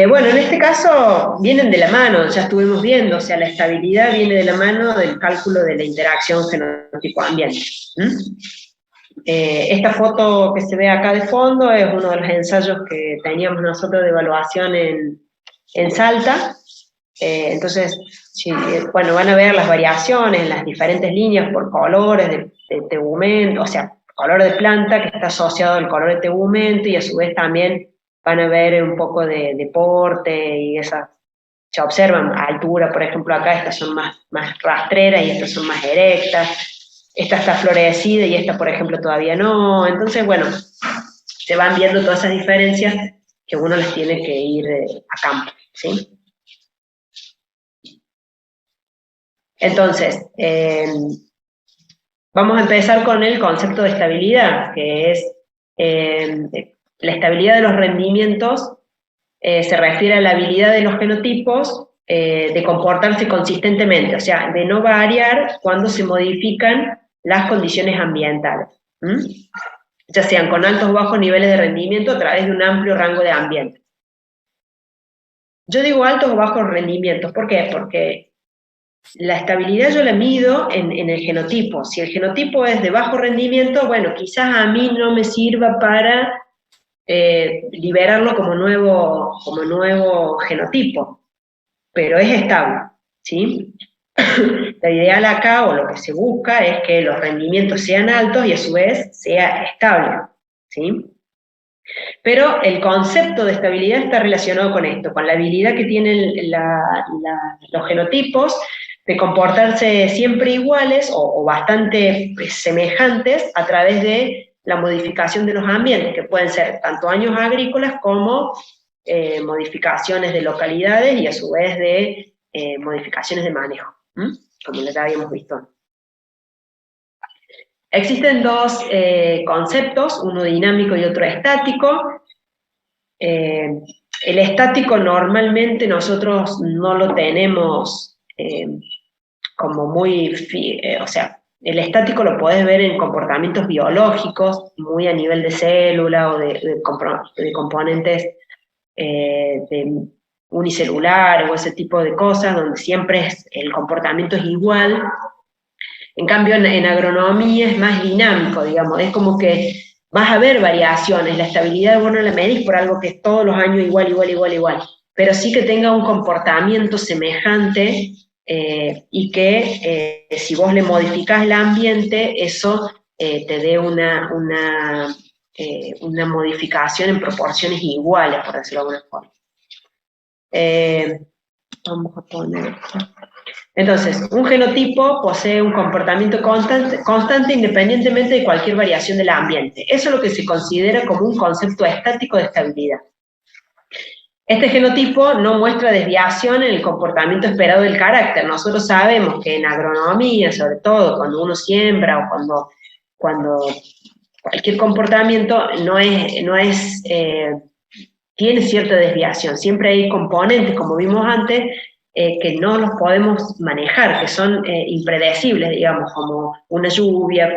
Bueno, en este caso vienen de la mano, ya estuvimos viendo, o sea, la estabilidad viene de la mano del cálculo de la interacción genotipo-ambiente. Esta foto que se ve acá de fondo es uno de los ensayos que teníamos nosotros de evaluación en Salta. Entonces, sí, bueno, van a ver las variaciones en las diferentes líneas por colores de tegumento, o sea, color de planta que está asociado al color de tegumento, y a su vez también van a ver un poco de porte y esas, se observan altura, por ejemplo, acá estas son más rastreras y estas son más erectas, esta está florecida y esta, por ejemplo, todavía no. Entonces, bueno, se van viendo todas esas diferencias que uno las tiene que ir a campo, ¿sí? Entonces, vamos a empezar con el concepto de estabilidad, que es la estabilidad de los rendimientos. Se refiere a la habilidad de los genotipos de comportarse consistentemente, o sea, de no variar cuando se modifican las condiciones ambientales, ya sean con altos o bajos niveles de rendimiento a través de un amplio rango de ambientes. Yo digo altos o bajos rendimientos, ¿por qué? Porque la estabilidad yo la mido en el genotipo. Si el genotipo es de bajo rendimiento, bueno, quizás a mí no me sirva para liberarlo como nuevo genotipo, pero es estable, ¿sí? La ideal acá, o lo que se busca, es que los rendimientos sean altos y a su vez sea estable, ¿sí? Pero el concepto de estabilidad está relacionado con esto, con la habilidad que tienen los genotipos de comportarse siempre iguales o bastante semejantes a través de la modificación de los ambientes, que pueden ser tanto años agrícolas como modificaciones de localidades y a su vez de modificaciones de manejo, como ya habíamos visto. Existen dos conceptos, uno dinámico y otro estático. El estático normalmente nosotros no lo tenemos como muy, o sea, el estático lo podés ver en comportamientos biológicos, muy a nivel de célula o de componentes unicelulares o ese tipo de cosas, donde siempre el comportamiento es igual. En cambio, en agronomía es más dinámico, digamos, es como que vas a ver variaciones, la estabilidad vos no la medís por algo que es todos los años igual, pero sí que tenga un comportamiento semejante y que si vos le modificás el ambiente, eso te dé una modificación en proporciones iguales, por decirlo de alguna forma. Vamos a poner esto. Entonces, un genotipo posee un comportamiento constante independientemente de cualquier variación del ambiente. Eso es lo que se considera como un concepto estático de estabilidad. Este genotipo no muestra desviación en el comportamiento esperado del carácter. Nosotros sabemos que en agronomía, sobre todo cuando uno siembra o cuando cualquier comportamiento tiene cierta desviación. Siempre hay componentes, como vimos antes, que no los podemos manejar, que son impredecibles, digamos, como una lluvia,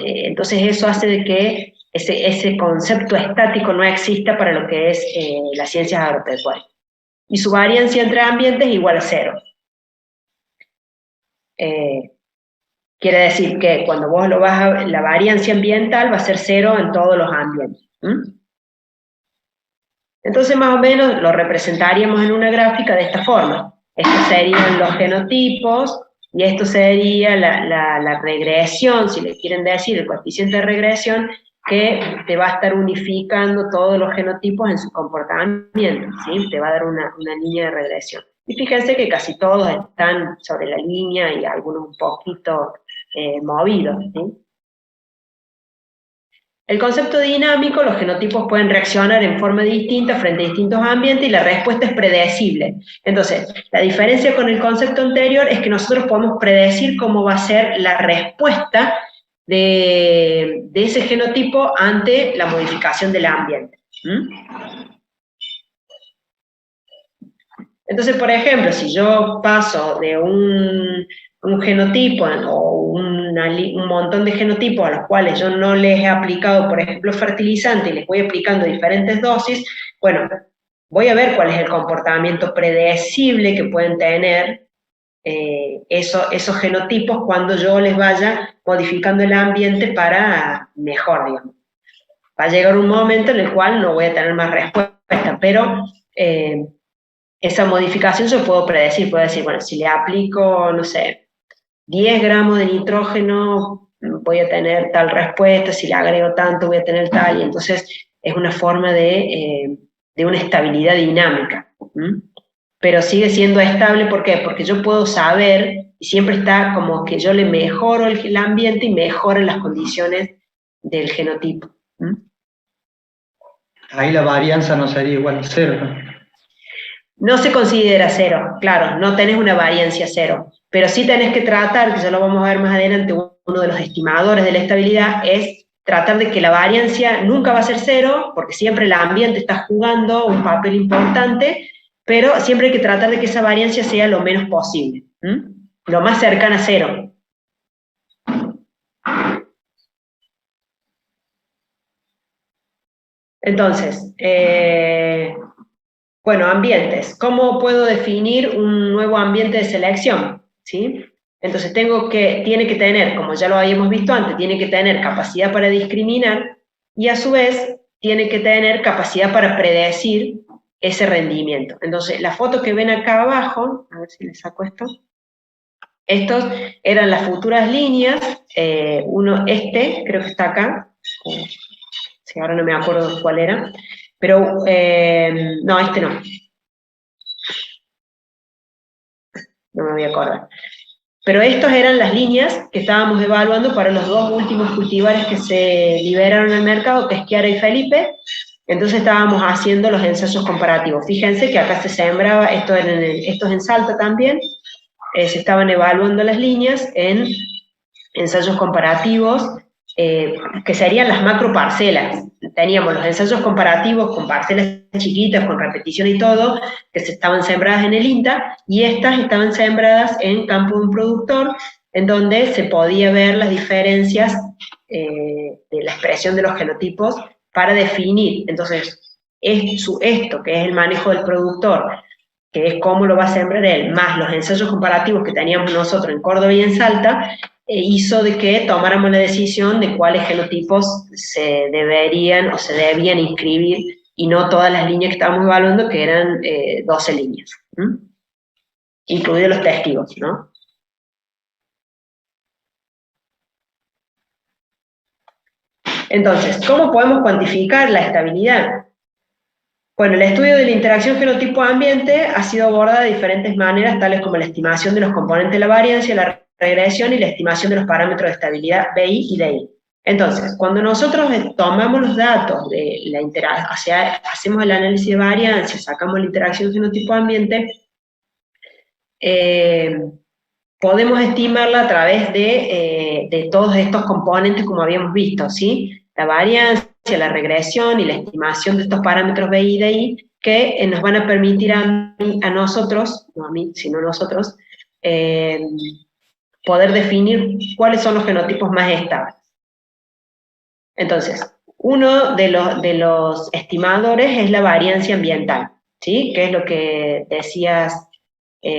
entonces eso hace de que ese concepto estático no exista para lo que es las ciencias agropecuarias. Y su variancia entre ambientes es igual a 0. Quiere decir que cuando vos lo vas a la variancia ambiental va a ser 0 en todos los ambientes. Entonces, más o menos, lo representaríamos en una gráfica de esta forma. Estos serían los genotipos, y esto sería la regresión, si le quieren decir, el coeficiente de regresión, que te va a estar unificando todos los genotipos en su comportamiento, ¿sí? Te va a dar una línea de regresión. Y fíjense que casi todos están sobre la línea y algunos un poquito movidos, ¿sí? El concepto dinámico, los genotipos pueden reaccionar en forma distinta frente a distintos ambientes y la respuesta es predecible. Entonces, la diferencia con el concepto anterior es que nosotros podemos predecir cómo va a ser la respuesta de ese genotipo ante la modificación del ambiente. Entonces, por ejemplo, si yo paso de un genotipo o un montón de genotipos a los cuales yo no les he aplicado, por ejemplo, fertilizante y les voy aplicando diferentes dosis, bueno, voy a ver cuál es el comportamiento predecible que pueden tener esos genotipos cuando yo les vaya modificando el ambiente para mejor, digamos. Va a llegar un momento en el cual no voy a tener más respuesta, pero esa modificación yo puedo predecir, puedo decir, bueno, si le aplico, no sé, 10 gramos de nitrógeno, voy a tener tal respuesta, si le agrego tanto voy a tener tal, y entonces es una forma de una estabilidad dinámica. Pero sigue siendo estable, ¿por qué? Porque yo puedo saber, y siempre está como que yo le mejoro el ambiente y mejoro las condiciones del genotipo. Ahí la varianza no sería igual a cero, ¿no? No se considera cero, claro, no tenés una variancia cero, pero sí tenés que tratar, que ya lo vamos a ver más adelante, uno de los estimadores de la estabilidad es tratar de que la variancia nunca va a ser cero, porque siempre el ambiente está jugando un papel importante, pero siempre hay que tratar de que esa variancia sea lo menos posible, lo más cercana a cero. Entonces, bueno, ambientes. ¿Cómo puedo definir un nuevo ambiente de selección? ¿Sí? Entonces tiene que tener, como ya lo habíamos visto antes, tiene que tener capacidad para discriminar y a su vez tiene que tener capacidad para predecir ese rendimiento. Entonces, la foto que ven acá abajo, a ver si les saco esto, estos eran las futuras líneas, creo que está acá, sí, ahora no me acuerdo cuál era, pero no, este no me voy a acordar. Pero estas eran las líneas que estábamos evaluando para los dos últimos cultivares que se liberaron al mercado, que es Chiara y Felipe. Entonces estábamos haciendo los ensayos comparativos. Fíjense que acá se sembraba, esto es en Salta también, se estaban evaluando las líneas en ensayos comparativos, que serían las macroparcelas. Teníamos los ensayos comparativos con parcelas chiquitas, con repetición y todo, que se estaban sembradas en el INTA, y estas estaban sembradas en campo de un productor, en donde se podía ver las diferencias de la expresión de los genotipos para definir. Entonces, esto que es el manejo del productor, que es cómo lo va a sembrar él, más los ensayos comparativos que teníamos nosotros en Córdoba y en Salta, hizo de que tomáramos la decisión de cuáles genotipos se deberían o se debían inscribir y no todas las líneas que estábamos evaluando, que eran 12 líneas, incluidos los testigos, ¿no? Entonces, ¿cómo podemos cuantificar la estabilidad? Bueno, el estudio de la interacción genotipo-ambiente ha sido abordado de diferentes maneras, tales como la estimación de los componentes de la varianza, la regresión y la estimación de los parámetros de estabilidad BI y DI. Entonces, cuando nosotros tomamos los datos de la interacción, hacemos el análisis de varianza, sacamos la interacción genotipo-ambiente, podemos estimarla a través de todos estos componentes como habíamos visto, ¿sí? La varianza, la regresión y la estimación de estos parámetros BI y DI que nos van a permitir a nosotros, no a mí, sino a nosotros, poder definir cuáles son los genotipos más estables. Entonces, uno de los estimadores es la variancia ambiental, ¿sí? Que es lo que decías,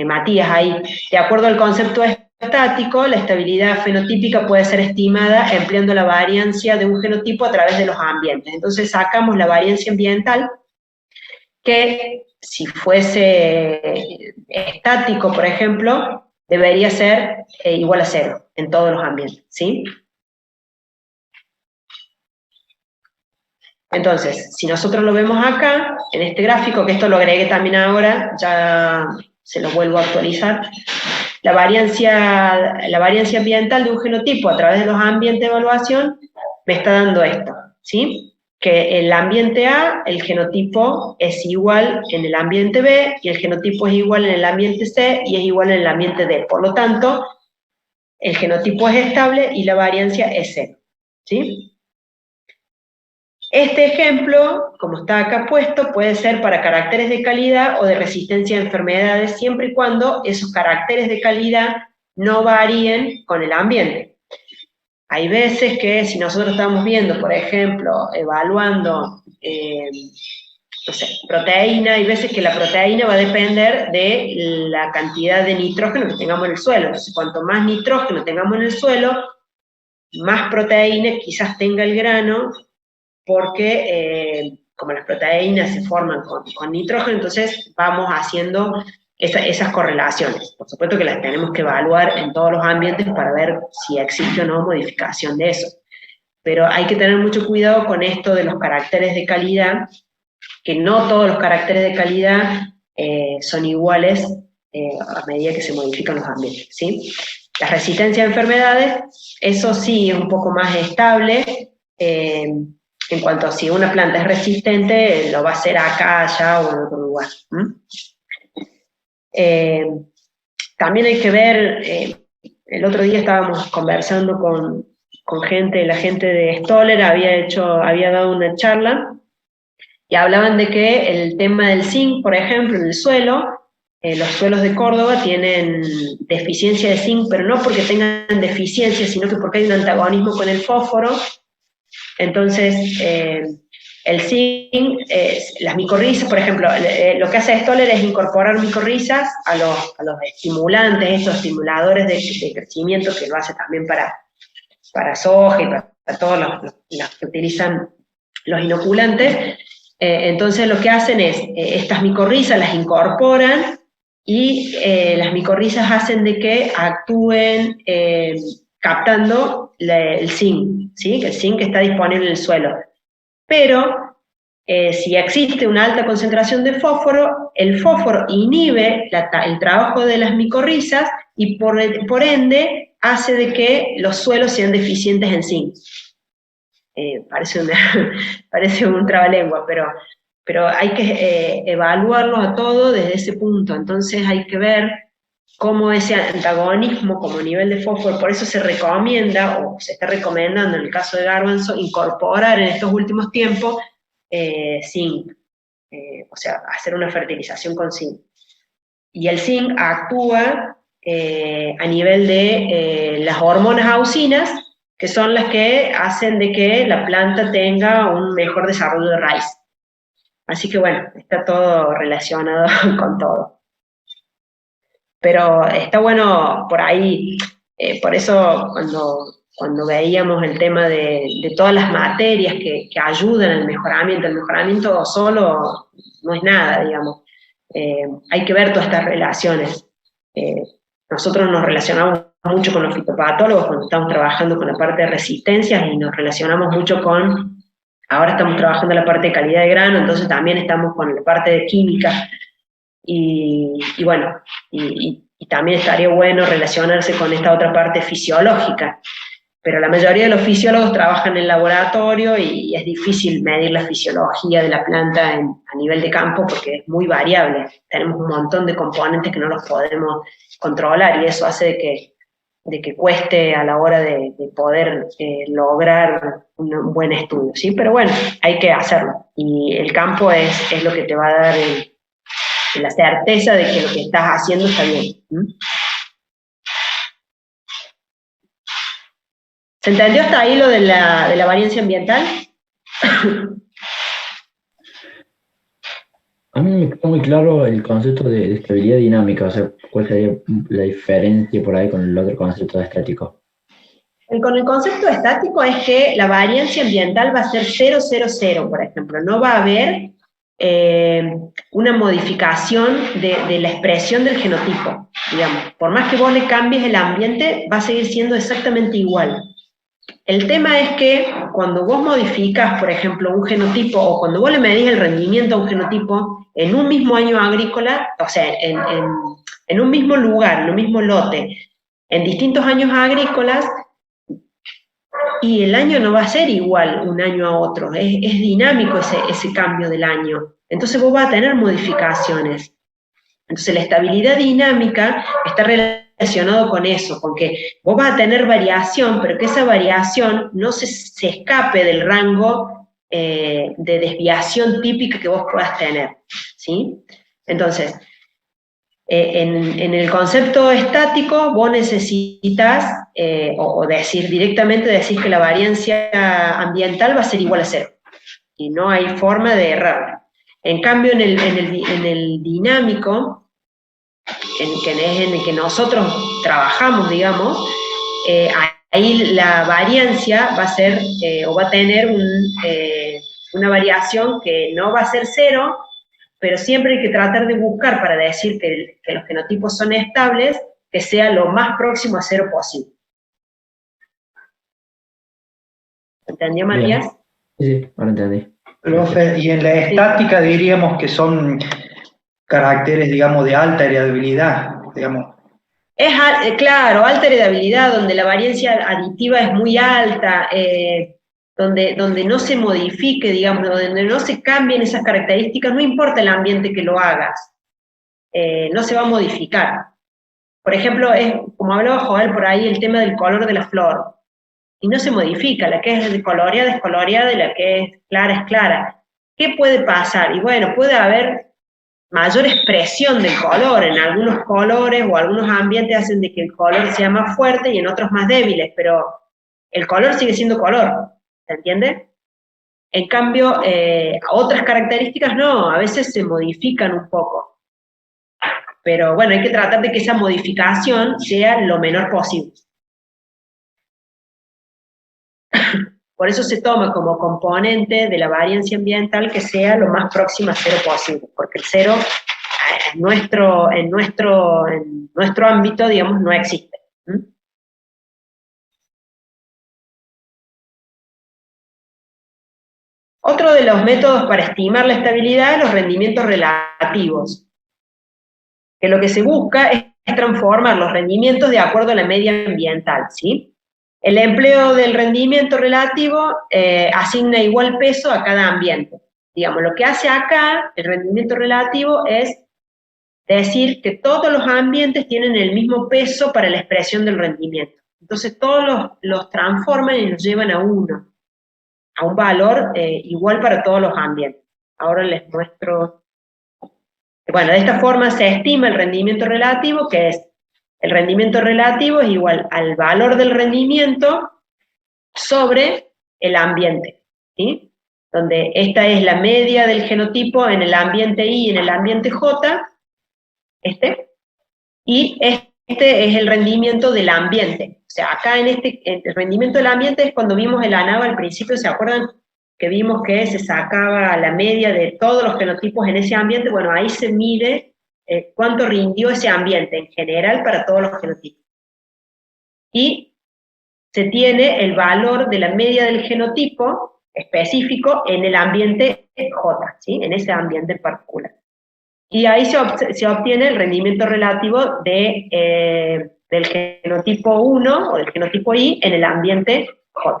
Matías, ahí. De acuerdo al concepto estático, la estabilidad fenotípica puede ser estimada empleando la variancia de un genotipo a través de los ambientes. Entonces sacamos la variancia ambiental, que si fuese estático, por ejemplo, debería ser igual a cero en todos los ambientes, ¿sí? Entonces, si nosotros lo vemos acá, en este gráfico, que esto lo agregué también ahora, ya se lo vuelvo a actualizar, la variancia ambiental de un genotipo a través de los ambientes de evaluación me está dando esto, ¿sí? Que en el ambiente A, el genotipo es igual en el ambiente B, y el genotipo es igual en el ambiente C, y es igual en el ambiente D. Por lo tanto, el genotipo es estable y la variancia es cero, ¿sí? Este ejemplo, como está acá puesto, puede ser para caracteres de calidad o de resistencia a enfermedades, siempre y cuando esos caracteres de calidad no varíen con el ambiente. Hay veces que si nosotros estamos viendo, por ejemplo, evaluando, no sé, proteína, hay veces que la proteína va a depender de la cantidad de nitrógeno que tengamos en el suelo. Entonces, cuanto más nitrógeno tengamos en el suelo, más proteína quizás tenga el grano, porque como las proteínas se forman con nitrógeno, entonces vamos haciendo esas correlaciones. Por supuesto que las tenemos que evaluar en todos los ambientes para ver si existe o no modificación de eso. Pero hay que tener mucho cuidado con esto de los caracteres de calidad, que no todos los caracteres de calidad son iguales a medida que se modifican los ambientes, ¿sí? La resistencia a enfermedades, eso sí es un poco más estable, en cuanto a si una planta es resistente, lo va a hacer acá, allá o en otro lugar. También hay que ver, el otro día estábamos conversando con gente, la gente de Stoller había dado una charla, y hablaban de que el tema del zinc, por ejemplo, en el suelo, los suelos de Córdoba tienen deficiencia de zinc, pero no porque tengan deficiencia, sino que porque hay un antagonismo con el fósforo. Entonces, el zinc, las micorrizas, por ejemplo, lo que hace Stoller es incorporar micorrizas a los estimulantes, estos estimuladores de crecimiento, que lo hace también para soja y para todos los que utilizan los inoculantes. Entonces lo que hacen es, estas micorrizas las incorporan y las micorrizas hacen de que actúen captando el zinc, ¿sí? Que el zinc está disponible en el suelo. Pero si existe una alta concentración de fósforo, el fósforo inhibe el trabajo de las micorrizas y por ende hace de que los suelos sean deficientes en zinc. Parece un trabalengua, pero hay que evaluarlo a todo desde ese punto. Entonces hay que ver cómo ese antagonismo como nivel de fósforo, por eso se recomienda, o se está recomendando en el caso de garbanzo, incorporar en estos últimos tiempos zinc, o sea, hacer una fertilización con zinc. Y el zinc actúa a nivel de las hormonas auxinas, que son las que hacen de que la planta tenga un mejor desarrollo de raíz. Así que bueno, está todo relacionado con todo. Pero está bueno por ahí, por eso cuando veíamos el tema de todas las materias que ayudan al mejoramiento, el mejoramiento solo no es nada, digamos. Hay que ver todas estas relaciones. Nosotros nos relacionamos mucho con los fitopatólogos cuando estamos trabajando con la parte de resistencias y nos relacionamos mucho ahora estamos trabajando la parte de calidad de grano, entonces también estamos con la parte de química, y bueno, y también estaría bueno relacionarse con esta otra parte fisiológica, pero la mayoría de los fisiólogos trabajan en el laboratorio y es difícil medir la fisiología de la planta a nivel de campo porque es muy variable. Tenemos un montón de componentes que no los podemos controlar y eso hace de que cueste a la hora de poder lograr un buen estudio, ¿sí? Pero bueno, hay que hacerlo. Y el campo es lo que te va a dar la certeza de que lo que estás haciendo está bien. ¿Se entendió hasta ahí lo de la variancia ambiental? A mí me quedó muy claro el concepto de estabilidad dinámica, o sea, ¿cuál sería la diferencia por ahí con el otro concepto de estático? Con el concepto estático es que la variancia ambiental va a ser 0, 0, 0, por ejemplo. No va a haber una modificación de la expresión del genotipo, digamos. Por más que vos le cambies el ambiente, va a seguir siendo exactamente igual. El tema es que cuando vos modificas, por ejemplo, un genotipo, o cuando vos le medís el rendimiento a un genotipo, en un mismo año agrícola, o sea, en un mismo lugar, en un mismo lote, en distintos años agrícolas, y el año no va a ser igual un año a otro, es dinámico ese cambio del año. Entonces vos vas a tener modificaciones. Entonces la estabilidad dinámica está relacionado con eso, con que vos vas a tener variación, pero que esa variación no se escape del rango de desviación típica que vos puedas tener, ¿sí? Entonces, En el concepto estático vos necesitas, o decir directamente, decir que la variancia ambiental va a ser igual a cero, y no hay forma de errar. En cambio, en el dinámico, en el que nosotros trabajamos, digamos, ahí la variancia va a ser, o va a tener una variación que no va a ser cero, pero siempre hay que tratar de buscar para decir que los genotipos son estables, que sea lo más próximo a cero posible. ¿Entendió, Matías? Sí, ahora entendí. Profe, y en la estática diríamos que son caracteres, digamos, de alta heredabilidad, digamos. Claro, alta heredabilidad, donde la variancia aditiva es muy alta, donde no se modifique, digamos, donde no se cambien esas características, no importa el ambiente que lo hagas, no se va a modificar. Por ejemplo, como hablaba Joel por ahí, el tema del color de la flor, y no se modifica, la que es descoloreada es coloreada y la que es clara. ¿Qué puede pasar? Y bueno, puede haber mayor expresión del color, en algunos colores o algunos ambientes hacen de que el color sea más fuerte y en otros más débiles, pero el color sigue siendo color, ¿se entiende? En cambio, otras características no, a veces se modifican un poco, pero bueno, hay que tratar de que esa modificación sea lo menor posible. Por eso se toma como componente de la variancia ambiental que sea lo más próxima a cero posible, porque el cero en nuestro ámbito, digamos, no existe. Otro de los métodos para estimar la estabilidad es los rendimientos relativos, que lo que se busca es transformar los rendimientos de acuerdo a la media ambiental, ¿sí? El empleo del rendimiento relativo asigna igual peso a cada ambiente. Digamos, lo que hace acá el rendimiento relativo es decir que todos los ambientes tienen el mismo peso para la expresión del rendimiento. Entonces todos los transforman y los llevan a uno, a un valor igual para todos los ambientes. Ahora les muestro. Bueno, de esta forma se estima el rendimiento relativo, que es el rendimiento relativo es igual al valor del rendimiento sobre el ambiente, ¿sí? Donde esta es la media del genotipo en el ambiente I y en el ambiente J, y este es el rendimiento del ambiente. O sea, acá el rendimiento del ambiente es cuando vimos el ANAVA al principio, ¿se acuerdan? Que vimos que se sacaba la media de todos los genotipos en ese ambiente. Bueno, ahí se mide cuánto rindió ese ambiente en general para todos los genotipos. Y se tiene el valor de la media del genotipo específico en el ambiente J, ¿sí? En ese ambiente en particular. Y ahí se obtiene el rendimiento relativo del genotipo 1 o del genotipo I en el ambiente J.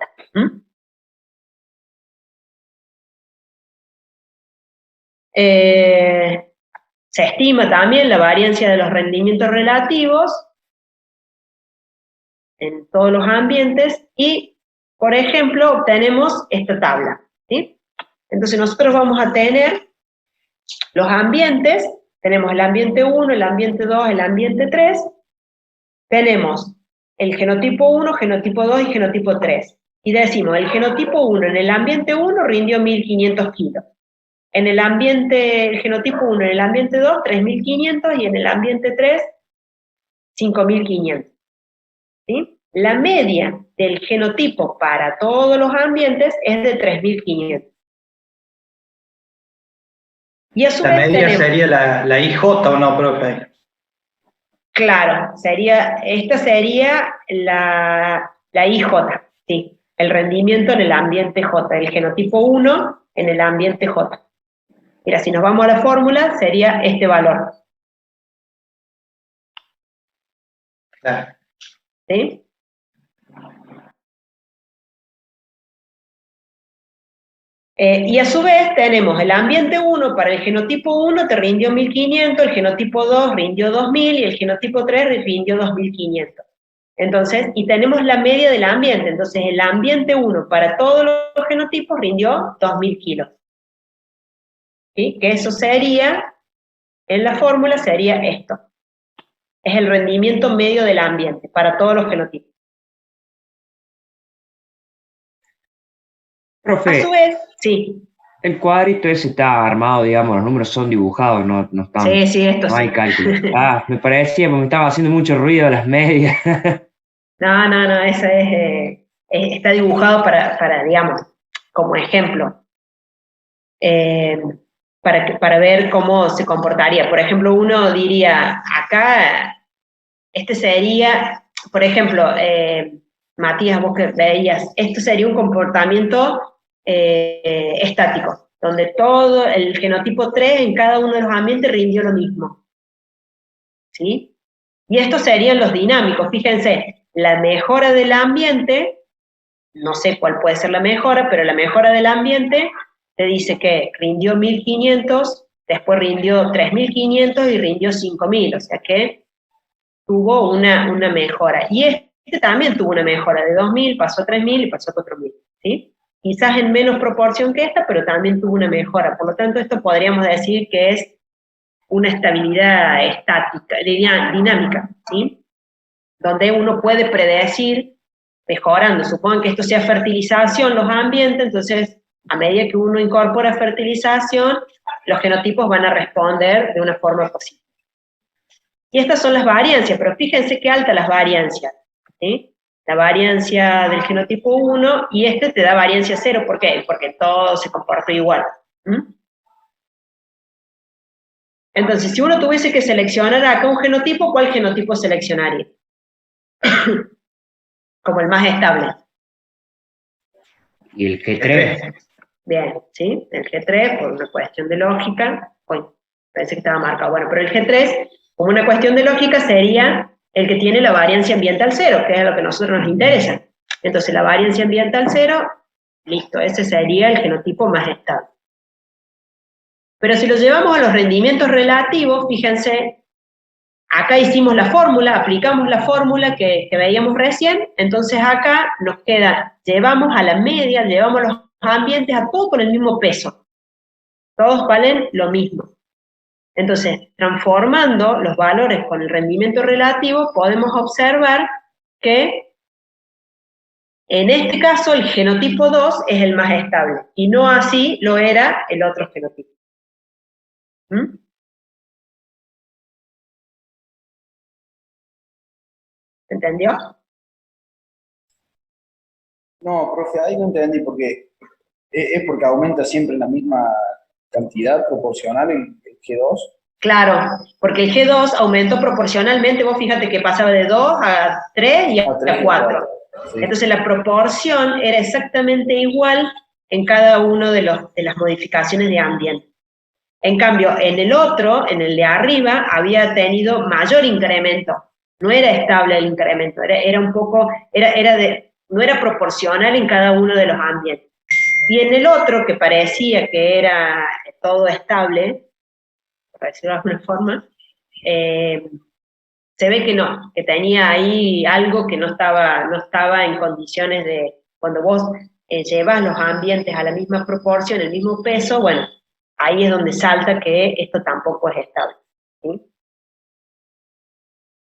Se estima también la variancia de los rendimientos relativos en todos los ambientes y, por ejemplo, obtenemos esta tabla, ¿sí? Entonces nosotros vamos a tener los ambientes, tenemos el ambiente 1, el ambiente 2, el ambiente 3, tenemos el genotipo 1, genotipo 2 y genotipo 3. Y decimos, el genotipo 1 en el ambiente 1 rindió 1.500 kilos. El genotipo 1 en el ambiente 2, 3.500 y en el ambiente 3, 5.500. ¿Sí? La media del genotipo para todos los ambientes es de 3.500. Y a su vez media sería la IJ, ¿o no, profe? Claro, esta sería la IJ, sí, el rendimiento en el ambiente J, el genotipo 1 en el ambiente J. Mira, si nos vamos a la fórmula, sería este valor. Claro. ¿Sí? Y a su vez tenemos el ambiente 1, para el genotipo 1 te rindió 1.500, el genotipo 2 rindió 2.000 y el genotipo 3 rindió 2.500. Entonces, y tenemos la media del ambiente, entonces el ambiente 1 para todos los genotipos rindió 2.000 kilos. ¿Sí? Que eso sería, en la fórmula sería esto. es el rendimiento medio del ambiente para todos los genotipos. A Profe, su vez, sí, el cuadrito ese está armado, digamos, los números son dibujados, no están, sí, esto no hay sí. cálculo. Ah, me parecía, porque me estaba haciendo mucho ruido las medias. No, eso está dibujado para, digamos, como ejemplo, eh, para ver cómo se comportaría. Por ejemplo, uno diría, acá, este sería, por ejemplo, Matías, vos que veías, esto sería un comportamiento estático, donde todo el genotipo 3 en cada uno de los ambientes rindió lo mismo, ¿sí? Y estos serían los dinámicos. Fíjense, la mejora del ambiente, no sé cuál puede ser la mejora, pero la mejora del ambiente te dice que rindió 1500, después rindió 3500 y rindió 5000, o sea que tuvo una mejora. Y este también tuvo una mejora de 2000, pasó a 3000 y pasó a 4000, ¿sí? Quizás en menos proporción que esta, pero también tuvo una mejora. Por lo tanto, esto podríamos decir que es una estabilidad estática, dinámica, ¿sí? Donde uno puede predecir, mejorando, supongan que esto sea fertilización, los ambientes, entonces a medida que uno incorpora fertilización, los genotipos van a responder de una forma positiva. Y estas son las variancias, pero fíjense qué altas las variancias, ¿sí? La variancia del genotipo 1 y este te da variancia 0, ¿por qué? Porque todo se comporta igual. Entonces, si uno tuviese que seleccionar acá un genotipo, ¿cuál genotipo seleccionaría? Como el más estable. Y el G3. Bien, ¿sí? El G3, por una cuestión de lógica, bueno, pensé que estaba marcado. Bueno, pero el G3, como una cuestión de lógica, sería el que tiene la variancia ambiental 0, que es lo que a nosotros nos interesa. Entonces, la variancia ambiental 0, listo, ese sería el genotipo más estable. Pero si lo llevamos a los rendimientos relativos, fíjense, acá hicimos la fórmula, aplicamos la fórmula que veíamos recién, entonces acá nos queda, llevamos a la media, llevamos los ambientes a todos con el mismo peso. Todos valen lo mismo. Entonces, transformando los valores con el rendimiento relativo, podemos observar que en este caso el genotipo 2 es el más estable, y no así lo era el otro genotipo. ¿Entendió? No, profe, ahí no entendí porque es porque aumenta siempre la misma cantidad proporcional el G2. Claro, porque el G2 aumentó proporcionalmente, vos fíjate que pasaba de 2 a 3 y a 4. Sí. Entonces la proporción era exactamente igual en cada uno de las modificaciones de ambiente. En cambio, en el otro, en el de arriba, había tenido mayor incremento. No era estable el incremento, era un poco, no era proporcional en cada uno de los ambientes. Y en el otro, que parecía que era todo estable, por decirlo de alguna forma, se ve que no, que tenía ahí algo que no estaba en condiciones de, cuando vos llevas los ambientes a la misma proporción, el mismo peso, bueno, ahí es donde salta que esto tampoco es estable, ¿sí?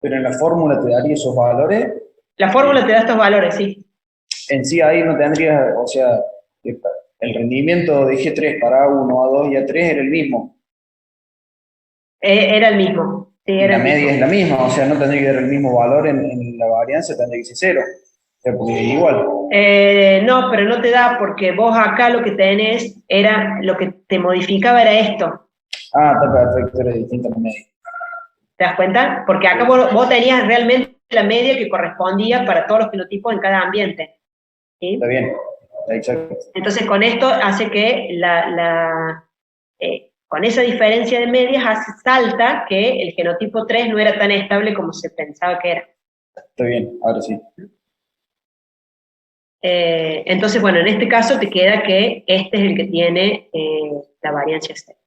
Pero en la fórmula te daría esos valores. La fórmula te da estos valores, sí. En sí ahí no tendrías, o sea, el rendimiento de G3 para A1, A2 y A3 era el mismo. Era el mismo. Sí, Y era la el media mismo. es la misma, o sea, no tendría que dar el mismo valor en la varianza, tendría que ser 0. O sea, porque es igual. No, pero no te da porque vos acá lo que tenés era, lo que te modificaba era esto. Ah, está perfecto, era distinta la media. ¿Te das cuenta? Porque acá vos tenías realmente la media que correspondía para todos los genotipos en cada ambiente, ¿sí? Está bien, está exacto. Entonces con esto hace que con esa diferencia de medias salta que el genotipo 3 no era tan estable como se pensaba que era. Está bien, ahora sí. Entonces, bueno, en este caso te queda que este es el que tiene la variancia 0,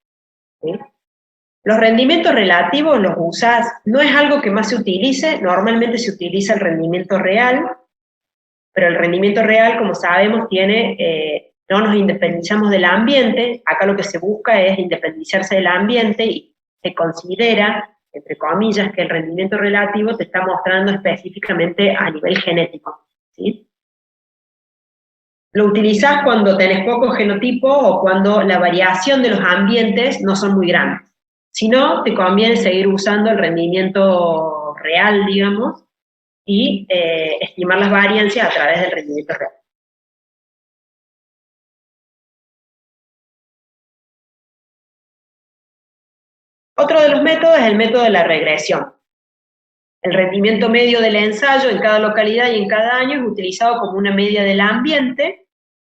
¿sí? Los rendimientos relativos los usás, no es algo que más se utilice, normalmente se utiliza el rendimiento real, pero el rendimiento real, como sabemos, no nos independizamos del ambiente, acá lo que se busca es independizarse del ambiente y se considera entre comillas, que el rendimiento relativo te está mostrando específicamente a nivel genético, ¿sí? Lo utilizás cuando tenés poco genotipo o cuando la variación de los ambientes no son muy grandes. Si no, te conviene seguir usando el rendimiento real, digamos, y estimar las variancias a través del rendimiento real. Otro de los métodos es el método de la regresión. El rendimiento medio del ensayo en cada localidad y en cada año es utilizado como una media del ambiente,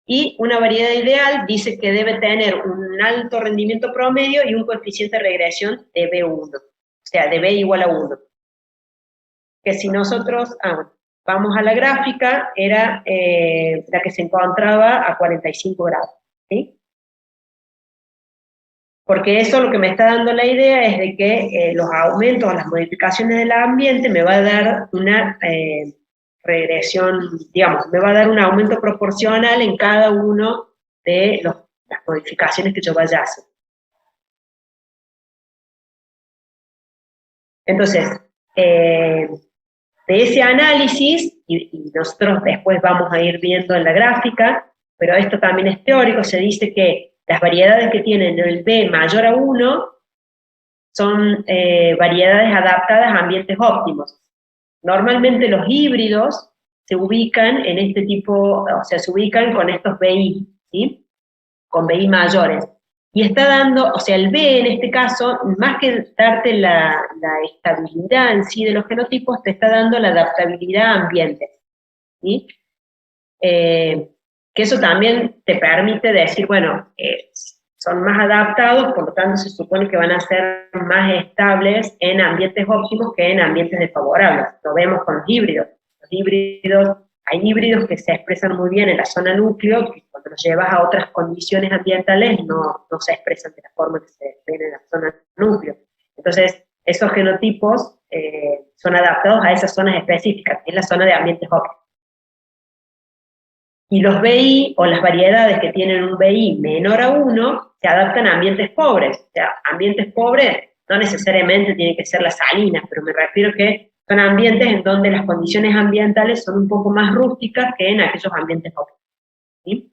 y una variedad ideal dice que debe tener un alto rendimiento promedio y un coeficiente de regresión de B1, o sea, de B igual a 1. Que si nosotros vamos a la gráfica, era la que se encontraba a 45 grados, ¿sí? Porque eso lo que me está dando la idea es de que los aumentos o las modificaciones del ambiente me va a dar una regresión, digamos, me va a dar un aumento proporcional en cada uno de las modificaciones que yo vaya a hacer. Entonces, de ese análisis, y nosotros después vamos a ir viendo en la gráfica, pero esto también es teórico, se dice que las variedades que tienen el B mayor a 1 son variedades adaptadas a ambientes óptimos. Normalmente los híbridos se ubican en este tipo, o sea, se ubican con estos BI, ¿sí? Con BI mayores. Y está dando, o sea, el B en este caso, más que darte la estabilidad en sí de los genotipos, te está dando la adaptabilidad a ambientes, ¿sí? Que eso también te permite decir, bueno, son más adaptados, por lo tanto se supone que van a ser más estables en ambientes óptimos que en ambientes desfavorables. Lo vemos con los híbridos. Los híbridos, hay híbridos que se expresan muy bien en la zona núcleo, que cuando los llevas a otras condiciones ambientales no se expresan de la forma que se ven en la zona núcleo. Entonces, esos genotipos son adaptados a esas zonas específicas, que es la zona de ambientes óptimos. Y los BI, o las variedades que tienen un BI menor a 1, se adaptan a ambientes pobres. O sea, ambientes pobres no necesariamente tienen que ser las salinas, pero me refiero que son ambientes en donde las condiciones ambientales son un poco más rústicas que en aquellos ambientes pobres, ¿sí?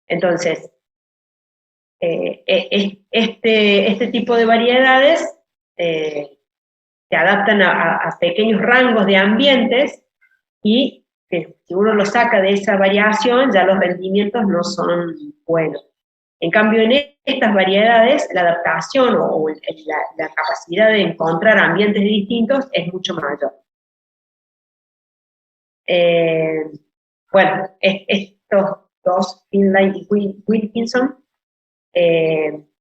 Entonces, este tipo de variedades se adaptan a pequeños rangos de ambientes, y que si uno lo saca de esa variación, ya los rendimientos no son buenos. En cambio, en estas variedades, la adaptación o la capacidad de encontrar ambientes distintos es mucho mayor. Bueno, estos dos, Finlay y Wilkinson,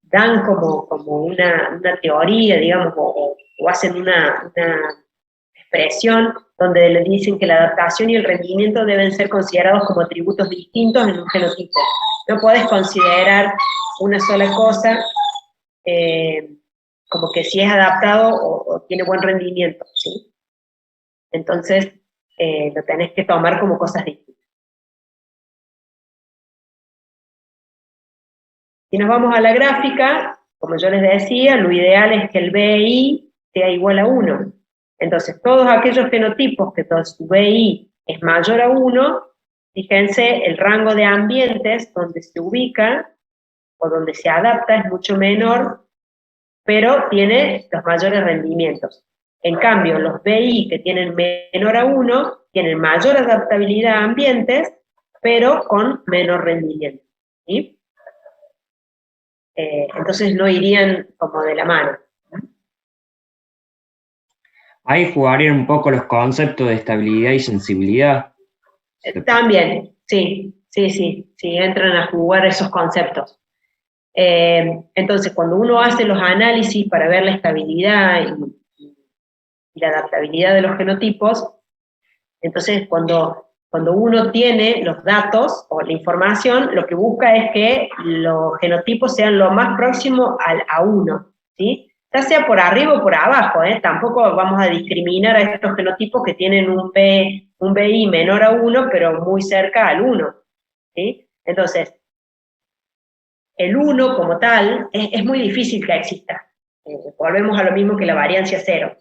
dan como una teoría, digamos, o hacen una expresión donde le dicen que la adaptación y el rendimiento deben ser considerados como atributos distintos en un genotipo. No podés considerar una sola cosa como que si es adaptado o tiene buen rendimiento, ¿sí? Entonces, lo tenés que tomar como cosas distintas. Si nos vamos a la gráfica, como yo les decía, lo ideal es que el BI sea igual a 1. Entonces, todos aquellos genotipos que su BI es mayor a 1, fíjense, el rango de ambientes donde se ubica o donde se adapta es mucho menor, pero tiene los mayores rendimientos. En cambio, los BI que tienen menor a 1 tienen mayor adaptabilidad a ambientes, pero con menor rendimiento, ¿sí? Entonces no irían como de la mano. Ahí jugarían un poco los conceptos de estabilidad y sensibilidad. También, sí, entran a jugar esos conceptos. Entonces, cuando uno hace los análisis para ver la estabilidad y la adaptabilidad de los genotipos, entonces cuando uno tiene los datos o la información, lo que busca es que los genotipos sean lo más próximo a 1, ¿sí? Ya sea por arriba o por abajo, tampoco vamos a discriminar a estos genotipos que tienen un BI menor a 1, pero muy cerca al 1, ¿sí? Entonces, el 1 como tal es muy difícil que exista. volvemos a lo mismo que la variancia cero.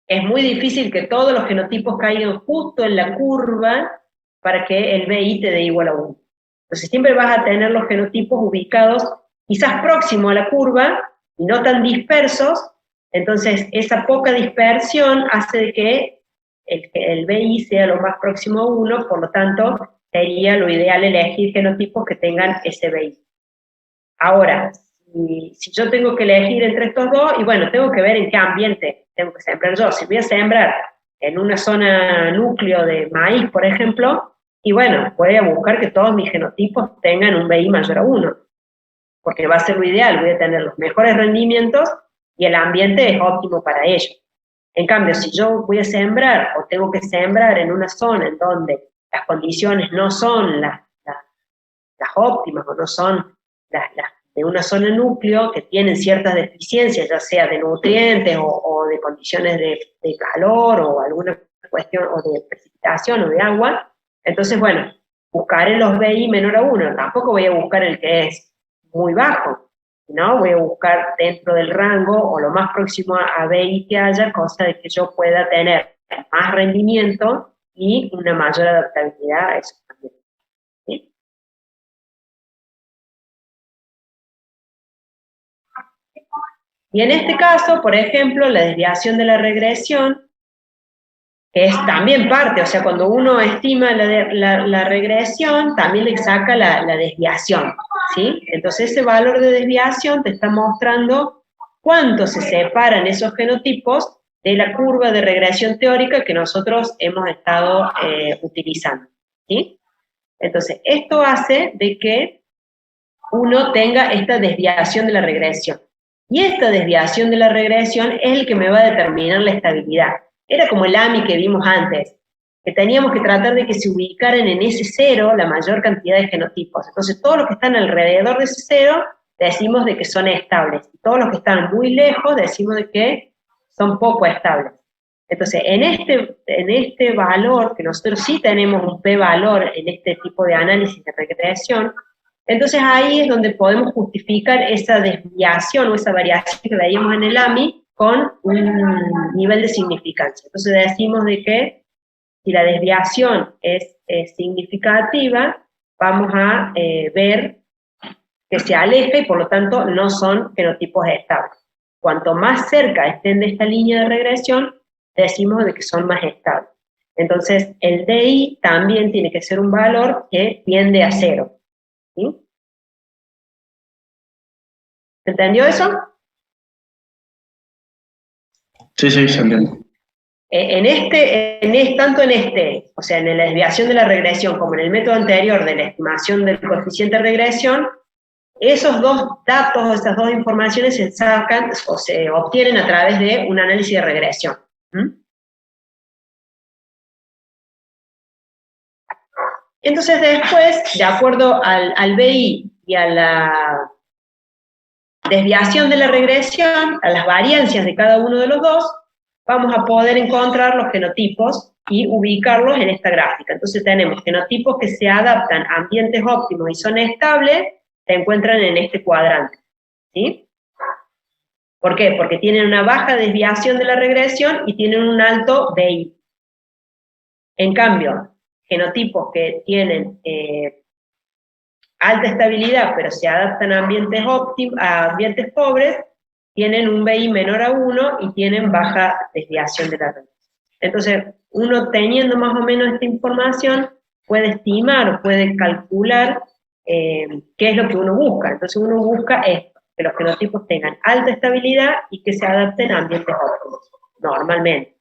Es muy difícil que todos los genotipos caigan justo en la curva para que el BI te dé igual a 1. Entonces siempre vas a tener los genotipos ubicados quizás próximo a la curva y no tan dispersos. Entonces esa poca dispersión hace de que el BI sea lo más próximo a 1, por lo tanto sería lo ideal elegir genotipos que tengan ese BI. Ahora, si yo tengo que elegir entre estos dos, y bueno, tengo que ver en qué ambiente tengo que sembrar yo. Si voy a sembrar en una zona núcleo de maíz, por ejemplo, y bueno, voy a buscar que todos mis genotipos tengan un BI mayor a 1, porque va a ser lo ideal, voy a tener los mejores rendimientos y el ambiente es óptimo para ello. En cambio, si yo voy a sembrar o tengo que sembrar en una zona en donde las condiciones no son las óptimas o no son las de una zona núcleo que tienen ciertas deficiencias, ya sea de nutrientes o de condiciones de calor o alguna cuestión o de precipitación o de agua, entonces, bueno, buscaré los BI menor a 1, tampoco voy a buscar el que es muy bajo, ¿no? Voy a buscar dentro del rango o lo más próximo a BI que haya, cosa de que yo pueda tener más rendimiento y una mayor adaptabilidad a eso también. ¿Sí? Y en este caso, por ejemplo, la desviación de la regresión, que es también parte, o sea, cuando uno estima la regresión, también le saca la desviación, ¿sí? Entonces ese valor de desviación te está mostrando cuánto se separan esos genotipos de la curva de regresión teórica que nosotros hemos estado utilizando, ¿sí? Entonces, esto hace de que uno tenga esta desviación de la regresión. Y esta desviación de la regresión es el que me va a determinar la estabilidad. Era como el AMI que vimos antes, que teníamos que tratar de que se ubicaran en ese cero la mayor cantidad de genotipos. Entonces, todos los que están alrededor de ese cero, decimos de que son estables. Y todos los que están muy lejos, decimos de que son poco estables. Entonces, en este valor, que nosotros sí tenemos un p-valor en este tipo de análisis de regresión, entonces ahí es donde podemos justificar esa desviación o esa variación que veíamos en el AMI con un nivel de significancia. Entonces decimos de que si la desviación es significativa, vamos a ver que se aleja y por lo tanto no son genotipos estables. Cuanto más cerca estén de esta línea de regresión, decimos de que son más estables. Entonces el DI también tiene que ser un valor que tiende a 0. ¿Sí? ¿Se entendió eso? Sí, sí, se entiende. Tanto en o sea, en la desviación de la regresión, como en el método anterior de la estimación del coeficiente de regresión, esos dos datos, esas dos informaciones se sacan o se obtienen a través de un análisis de regresión. Entonces después, de acuerdo al BI y a la desviación de la regresión, a las variancias de cada uno de los dos, vamos a poder encontrar los genotipos y ubicarlos en esta gráfica. Entonces tenemos genotipos que se adaptan a ambientes óptimos y son estables, se encuentran en este cuadrante. ¿Sí? ¿Por qué? Porque tienen una baja desviación de la regresión y tienen un alto BI. En cambio, genotipos que tienen alta estabilidad, pero se adaptan a ambientes pobres, tienen un BI menor a 1 y tienen baja desviación de la red. Entonces, uno teniendo más o menos esta información, puede estimar o puede calcular qué es lo que uno busca. Entonces uno busca esto, que los genotipos tengan alta estabilidad y que se adapten a ambientes óptimos, normalmente.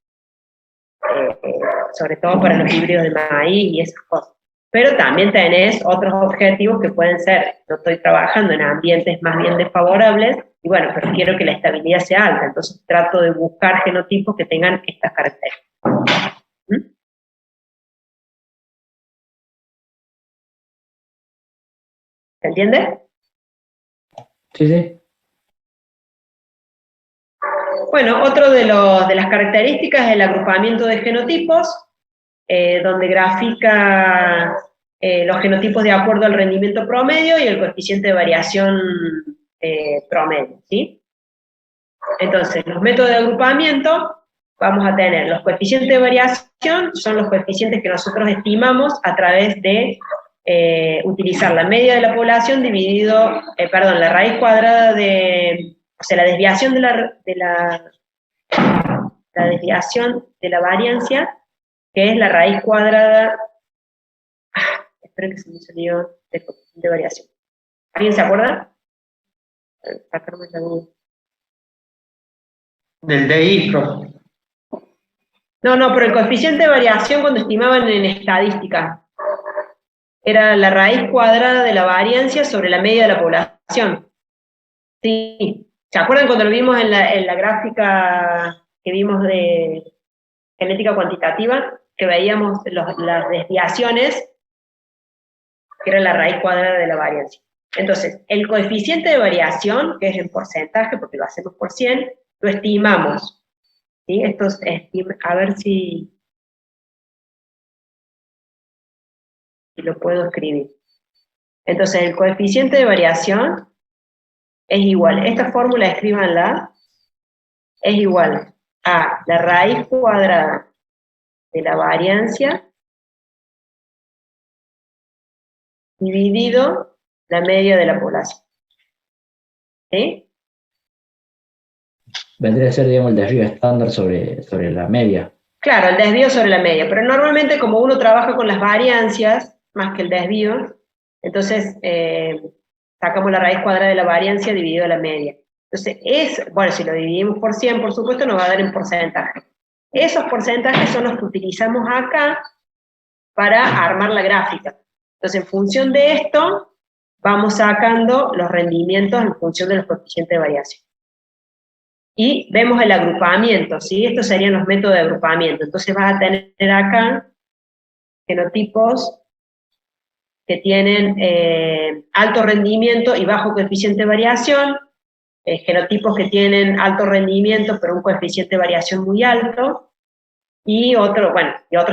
Sobre todo para los híbridos de maíz y esas cosas. Pero también tenés otros objetivos que pueden ser, no estoy trabajando en ambientes más bien desfavorables, y bueno, pero quiero que la estabilidad sea alta, entonces trato de buscar genotipos que tengan estas características. ¿Se entiende? Sí, sí. Bueno, otro de las características es el agrupamiento de genotipos, donde grafica los genotipos de acuerdo al rendimiento promedio y el coeficiente de variación promedio, ¿sí? Entonces, los métodos de agrupamiento, vamos a tener los coeficientes de variación, son los coeficientes que nosotros estimamos a través de utilizar la media de la población dividido, la raíz cuadrada de, o sea, la desviación de la desviación de la variancia, que es la raíz cuadrada, espero que se me salió del coeficiente de variación. ¿Alguien se acuerda? Sacarme la duda. Del DI, profe. No, pero el coeficiente de variación cuando estimaban en estadística era la raíz cuadrada de la variancia sobre la media de la población. Sí. ¿Se acuerdan cuando lo vimos en la gráfica que vimos de genética cuantitativa? Que veíamos las desviaciones, que era la raíz cuadrada de la variancia. Entonces, el coeficiente de variación, que es en porcentaje, porque lo hacemos por 100, lo estimamos. ¿Sí? Esto es, a ver si lo puedo escribir. Entonces, el coeficiente de variación es igual, esta fórmula escríbanla, es igual a la raíz cuadrada de la variancia dividido la media de la población. ¿Sí? Vendría a ser, digamos, el desvío estándar sobre la media. Claro, el desvío sobre la media, pero normalmente como uno trabaja con las variancias, más que el desvío, entonces sacamos la raíz cuadrada de la variancia dividido la media. Entonces, bueno, si lo dividimos por 100, por supuesto, nos va a dar en porcentaje. Esos porcentajes son los que utilizamos acá para armar la gráfica. Entonces, en función de esto, vamos sacando los rendimientos en función de los coeficientes de variación. Y vemos el agrupamiento, ¿sí? Estos serían los métodos de agrupamiento. Entonces vas a tener acá genotipos que tienen alto rendimiento y bajo coeficiente de variación, genotipos que tienen alto rendimiento pero un coeficiente de variación muy alto, y otros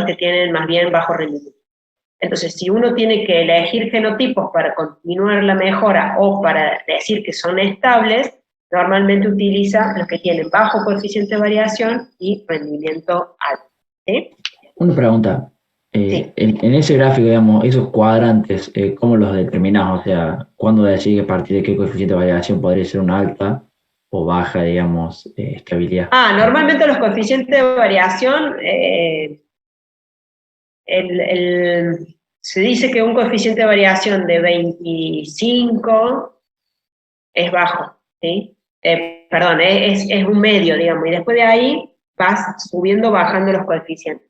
que tienen más bien bajo rendimiento. Entonces, si uno tiene que elegir genotipos para continuar la mejora o para decir que son estables, normalmente utiliza los que tienen bajo coeficiente de variación y rendimiento alto. ¿Sí? Una pregunta. Sí. En ese gráfico, digamos, esos cuadrantes, ¿cómo los determinás? O sea, ¿cuándo decís a partir de qué coeficiente de variación podría ser una alta o baja, digamos, estabilidad? Normalmente los coeficientes de variación, se dice que un coeficiente de variación de 25 es bajo, ¿sí? Es un medio, digamos, y después de ahí vas subiendo, bajando los coeficientes.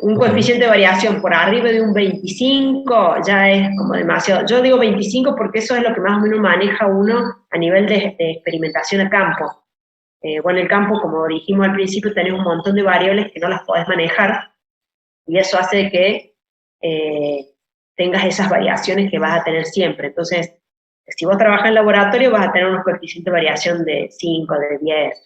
Un coeficiente de variación por arriba de un 25 ya es como demasiado. Yo digo 25 porque eso es lo que más o menos maneja uno a nivel de experimentación a campo. En el campo, como dijimos al principio, tenés un montón de variables que no las podés manejar, y eso hace que tengas esas variaciones que vas a tener siempre. Entonces, si vos trabajas en laboratorio, vas a tener unos coeficientes de variación de 5, de 10,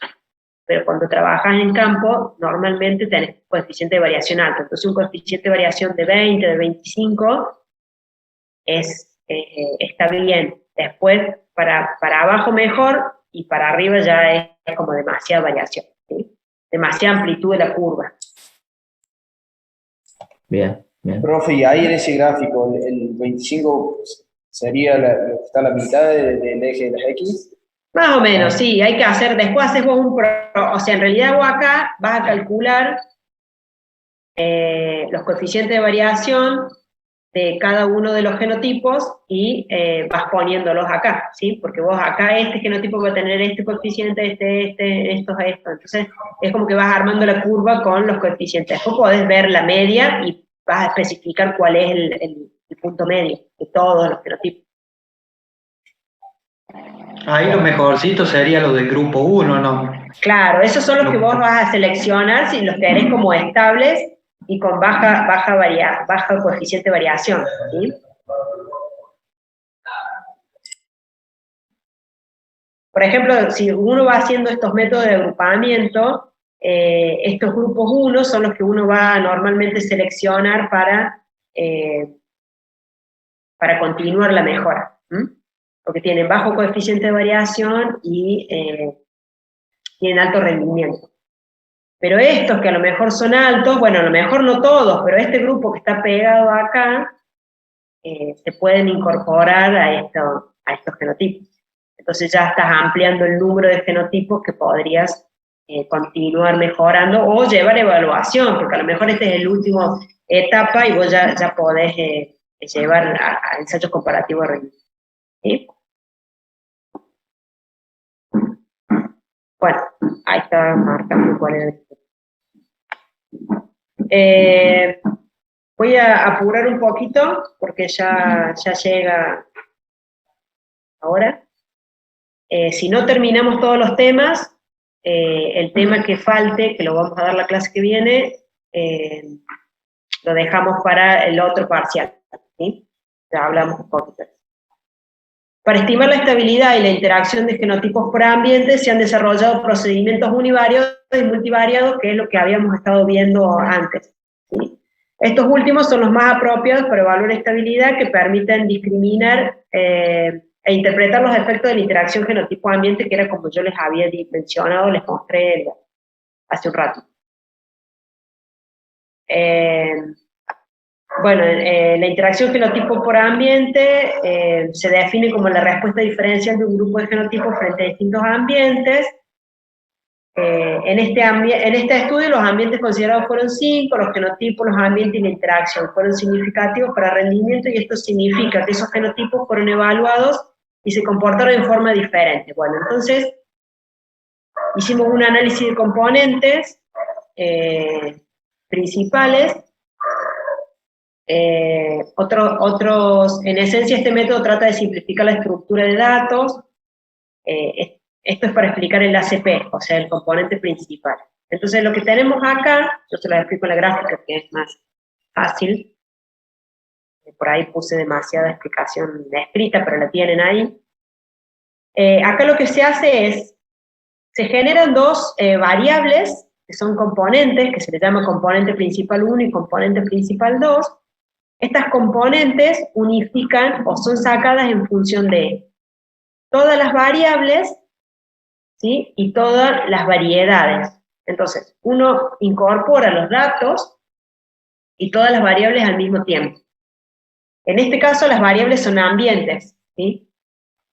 pero cuando trabajas en campo, normalmente tenés coeficiente de variación alto. Entonces, un coeficiente de variación de 20, de 25, está bien. Después, para abajo mejor, y para arriba ya es como demasiada variación, ¿sí? Demasiada amplitud de la curva. Bien, bien. Profe, y ahí en ese gráfico, el 25 sería lo que está a la mitad del eje de las X. Más o menos, sí, hay que hacer, después haces vos o sea, en realidad vos acá vas a calcular los coeficientes de variación de cada uno de los genotipos y vas poniéndolos acá, ¿sí? Porque vos acá este genotipo va a tener este coeficiente, esto. Entonces, es como que vas armando la curva con los coeficientes. Después podés ver la media y vas a especificar cuál es el punto medio de todos los genotipos. Ahí lo mejorcito sería lo del grupo 1, ¿no? Claro, esos son los que vos vas a seleccionar si los querés como estables y con baja coeficiente de variación, ¿sí? Por ejemplo, si uno va haciendo estos métodos de agrupamiento, estos grupos 1 son los que uno va a normalmente seleccionar para continuar la mejora. porque tienen bajo coeficiente de variación y tienen alto rendimiento. Pero estos que a lo mejor son altos, bueno, a lo mejor no todos, pero este grupo que está pegado acá, se pueden incorporar a estos genotipos. Entonces ya estás ampliando el número de genotipos que podrías continuar mejorando o llevar evaluación, porque a lo mejor esta es el último etapa y vos ya podés llevar a ensayos comparativos. ¿Sí? Bueno, ahí está marcando cuál es el... voy a apurar un poquito porque ya llega ahora. Si no terminamos todos los temas, el tema que falte, que lo vamos a dar la clase que viene, lo dejamos para el otro parcial. ¿Sí? Ya hablamos un poquito. Para estimar la estabilidad y la interacción de genotipos por ambiente se han desarrollado procedimientos univariados y multivariados, que es lo que habíamos estado viendo antes. ¿Sí? Estos últimos son los más apropiados para evaluar estabilidad, que permiten discriminar e interpretar los efectos de la interacción genotipo-ambiente, que era como yo les había mencionado, les mostré hace un rato. Bueno, la interacción genotipo por ambiente se define como la respuesta diferencial de un grupo de genotipos frente a distintos ambientes. En este estudio los ambientes considerados fueron 5, los genotipos, los ambientes y la interacción fueron significativos para rendimiento, y esto significa que esos genotipos fueron evaluados y se comportaron en forma diferente. Bueno, entonces hicimos un análisis de componentes principales. En esencia este método trata de simplificar la estructura de datos. Esto es para explicar el ACP, o sea, el componente principal. Entonces lo que tenemos acá, yo se lo explico en la gráfica que es más fácil. Por ahí puse demasiada explicación escrita, pero la tienen ahí. Acá lo que se hace es, se generan dos variables, que son componentes, que se les llama componente principal 1 y componente principal 2. Estas componentes unifican o son sacadas en función de todas las variables, ¿sí? Y todas las variedades. Entonces, uno incorpora los datos y todas las variables al mismo tiempo. En este caso, las variables son ambientes, ¿sí?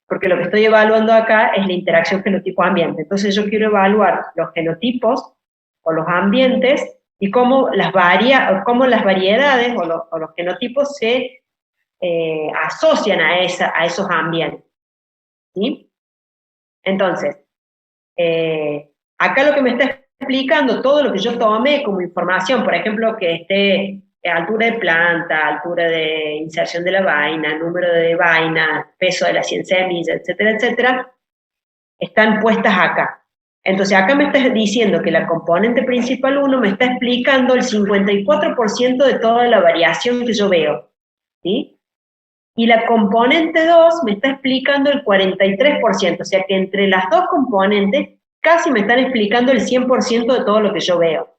Porque lo que estoy evaluando acá es la interacción genotipo-ambiente. Entonces, yo quiero evaluar los genotipos o los ambientes y cómo las variedades o los genotipos se asocian a esos ambientes. ¿Sí? Entonces, acá lo que me está explicando, todo lo que yo tomé como información, por ejemplo, que esté altura de planta, altura de inserción de la vaina, número de vaina, peso de las 100 semillas, etcétera, etcétera, están puestas acá. Entonces acá me está diciendo que la componente principal 1 me está explicando el 54% de toda la variación que yo veo, ¿sí? Y la componente 2 me está explicando el 43%, o sea que entre las dos componentes casi me están explicando el 100% de todo lo que yo veo.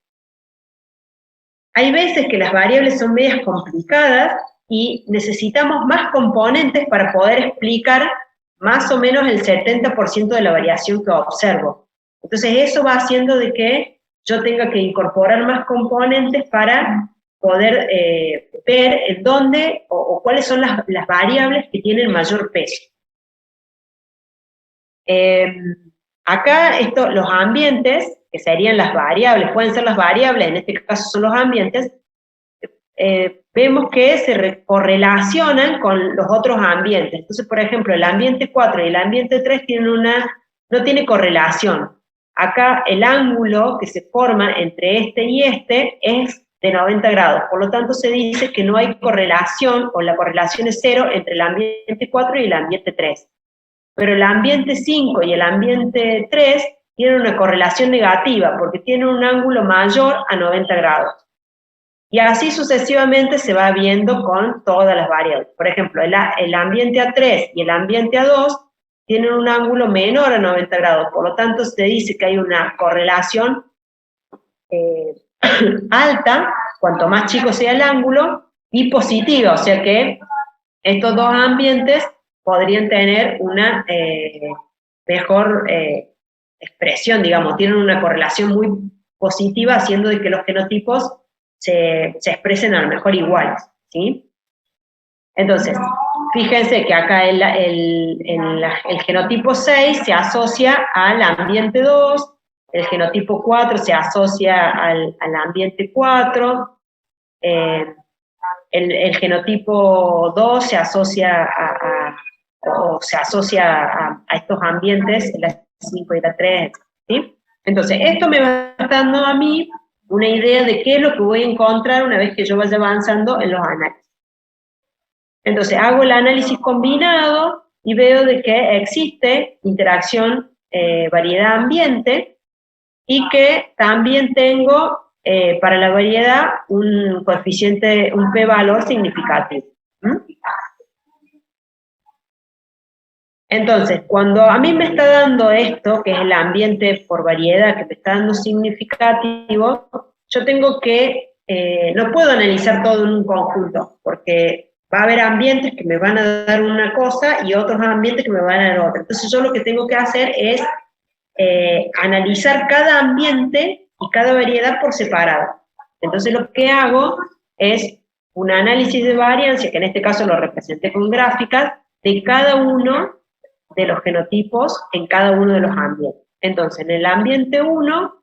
Hay veces que las variables son medias complicadas y necesitamos más componentes para poder explicar más o menos el 70% de la variación que observo. Entonces eso va haciendo de que yo tenga que incorporar más componentes para poder ver en dónde o cuáles son las variables que tienen mayor peso. Acá los ambientes, que serían las variables, pueden ser las variables, en este caso son los ambientes, vemos que se correlacionan con los otros ambientes. Entonces, por ejemplo, el ambiente 4 y el ambiente 3 no tiene correlación. Acá el ángulo que se forma entre este y este es de 90 grados, por lo tanto se dice que no hay correlación, o la correlación es 0 entre el ambiente 4 y el ambiente 3. Pero el ambiente 5 y el ambiente 3 tienen una correlación negativa, porque tienen un ángulo mayor a 90 grados. Y así sucesivamente se va viendo con todas las variables. Por ejemplo, el ambiente A3 y el ambiente A2 tienen un ángulo menor a 90 grados, por lo tanto se dice que hay una correlación alta, cuanto más chico sea el ángulo, y positiva, o sea que estos dos ambientes podrían tener una mejor expresión, digamos, tienen una correlación muy positiva, haciendo de que los genotipos se expresen a lo mejor iguales, ¿sí? Entonces, fíjense que acá el genotipo 6 se asocia al ambiente 2, el genotipo 4 se asocia al ambiente 4, el genotipo 2 se asocia a estos ambientes, la 5 y la 3, ¿sí? Entonces, esto me va dando a mí una idea de qué es lo que voy a encontrar una vez que yo vaya avanzando en los análisis. Entonces, hago el análisis combinado y veo de que existe interacción variedad-ambiente y que también tengo para la variedad un coeficiente, un p-valor significativo. Entonces, cuando a mí me está dando esto, que es el ambiente por variedad, que me está dando significativo, yo tengo que, no puedo analizar todo en un conjunto, porque va a haber ambientes que me van a dar una cosa y otros ambientes que me van a dar otra. Entonces yo lo que tengo que hacer es analizar cada ambiente y cada variedad por separado. Entonces lo que hago es un análisis de variancia, que en este caso lo representé con gráficas, de cada uno de los genotipos en cada uno de los ambientes. Entonces, en el ambiente 1,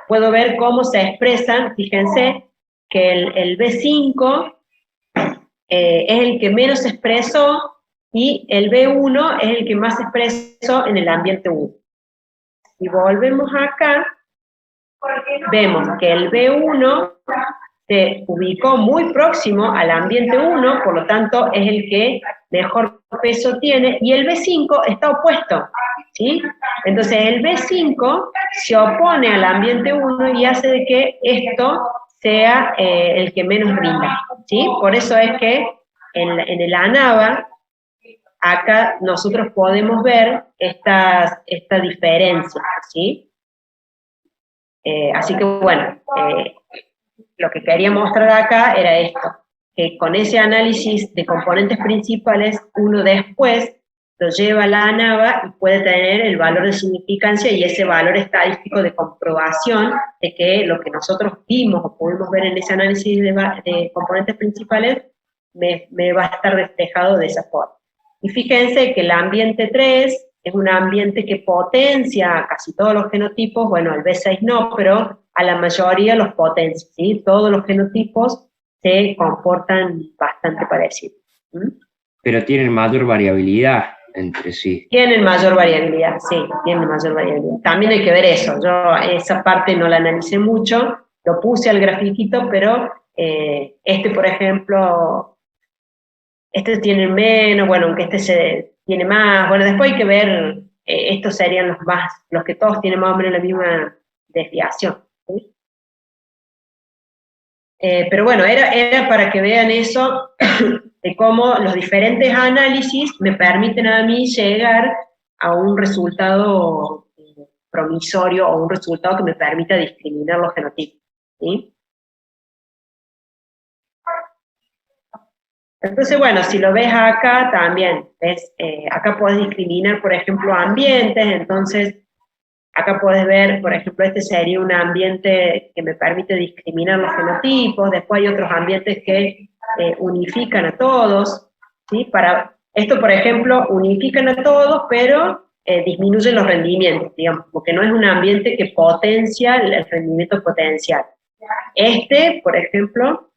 puedo ver cómo se expresan, fíjense que el B5 es el que menos se expresó y el B1 es el que más se expresó en el ambiente 1. Si volvemos acá, vemos que el B1 se ubicó muy próximo al ambiente 1, por lo tanto es el que mejor peso tiene, y el B5 está opuesto, ¿sí? Entonces el B5 se opone al ambiente 1 y hace de que esto sea el que menos rinda, ¿sí? Por eso es que en el ANAVA, acá nosotros podemos ver esta diferencia, ¿sí? Así que bueno, lo que quería mostrar acá era esto, que con ese análisis de componentes principales, uno después lo lleva a la ANAVA y puede tener el valor de significancia y ese valor estadístico de comprobación de que lo que nosotros vimos o pudimos ver en ese análisis de componentes principales me va a estar reflejado de esa forma. Y fíjense que el ambiente 3 es un ambiente que potencia a casi todos los genotipos, bueno, al B6 no, pero a la mayoría los potencia, ¿sí? Todos los genotipos se comportan bastante parecidos. Pero tienen mayor variabilidad entre sí. Tienen mayor variabilidad, sí, tienen mayor variabilidad. También hay que ver eso, yo esa parte no la analicé mucho, lo puse al grafiquito, pero por ejemplo, este tiene menos, bueno, aunque tiene más, bueno, después hay que ver, estos serían los que todos tienen más o menos la misma desviación, ¿sí? Pero bueno, era para que vean eso, de cómo los diferentes análisis me permiten a mí llegar a un resultado promisorio o un resultado que me permita discriminar los genotipos, ¿sí? Entonces, bueno, si lo ves acá también, ¿ves? Acá podés discriminar, por ejemplo, ambientes, entonces acá podés ver, por ejemplo, este sería un ambiente que me permite discriminar los genotipos, después hay otros ambientes que unifican a todos, ¿sí? Esto, por ejemplo, unifican a todos, pero disminuyen los rendimientos, digamos, porque no es un ambiente que potencia el rendimiento potencial. Este, por ejemplo,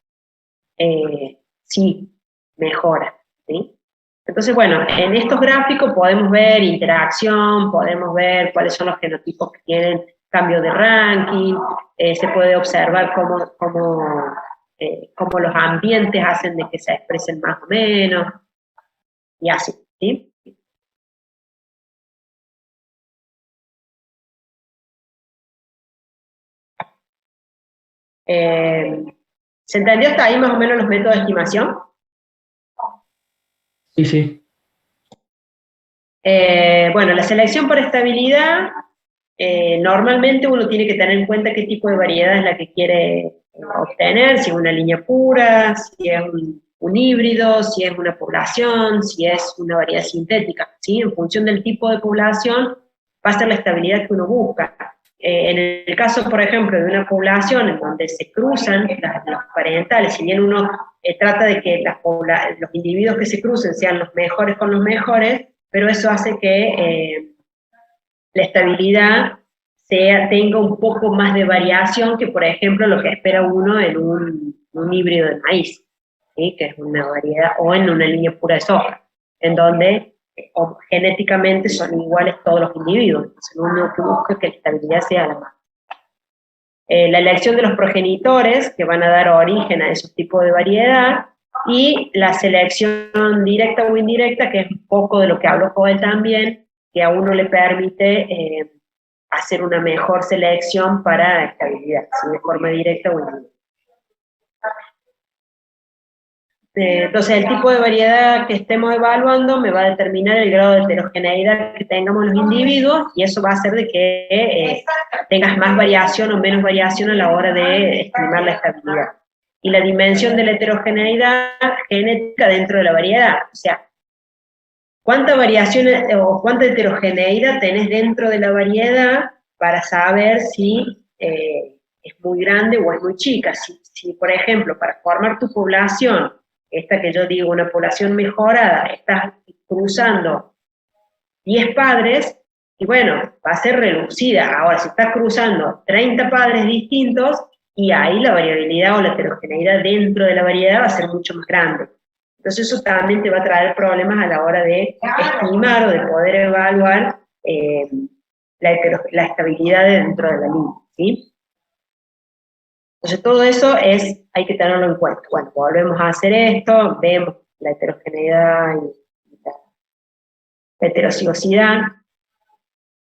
sí, mejora, ¿sí? Entonces, bueno, en estos gráficos podemos ver interacción, podemos ver cuáles son los genotipos que tienen cambio de ranking, se puede observar cómo los ambientes hacen de que se expresen más o menos, y así, ¿sí? ¿Se entendió hasta ahí más o menos los métodos de estimación? Sí, sí. Bueno, la selección por estabilidad, normalmente uno tiene que tener en cuenta qué tipo de variedad es la que quiere obtener, si es una línea pura, si es un híbrido, si es una población, si es una variedad sintética, ¿sí? En función del tipo de población va a ser la estabilidad que uno busca. En el caso, por ejemplo, de una población en donde se cruzan los parentales, si bien uno trata de que los individuos que se crucen sean los mejores con los mejores, pero eso hace que la estabilidad tenga un poco más de variación que, por ejemplo, lo que espera uno en un híbrido de maíz, ¿sí? Que es una variedad, o en una línea pura de soja, en donde genéticamente son iguales todos los individuos. Entonces uno que busca que la estabilidad sea la más. La elección de los progenitores, que van a dar origen a esos tipos de variedad, y la selección directa o indirecta, que es un poco de lo que habló Joel también, que a uno le permite hacer una mejor selección para estabilidad, ¿sí? De forma directa o indirecta. Entonces, el tipo de variedad que estemos evaluando me va a determinar el grado de heterogeneidad que tengamos los individuos, y eso va a hacer de que tengas más variación o menos variación a la hora de estimar la estabilidad. Y la dimensión de la heterogeneidad genética dentro de la variedad, o sea, cuánta variación o cuánta heterogeneidad tenés dentro de la variedad para saber si es muy grande o es muy chica. Si, por ejemplo, para formar tu población, esta que yo digo, una población mejorada, estás cruzando 10 padres, y bueno, va a ser reducida. Ahora, si estás cruzando 30 padres distintos, y ahí la variabilidad o la heterogeneidad dentro de la variedad va a ser mucho más grande. Entonces eso también te va a traer problemas a la hora de estimar o de poder evaluar la estabilidad dentro de la línea, ¿sí? Entonces todo eso hay que tenerlo en cuenta. Bueno, volvemos a hacer esto, vemos la heterogeneidad y la heterocigosidad,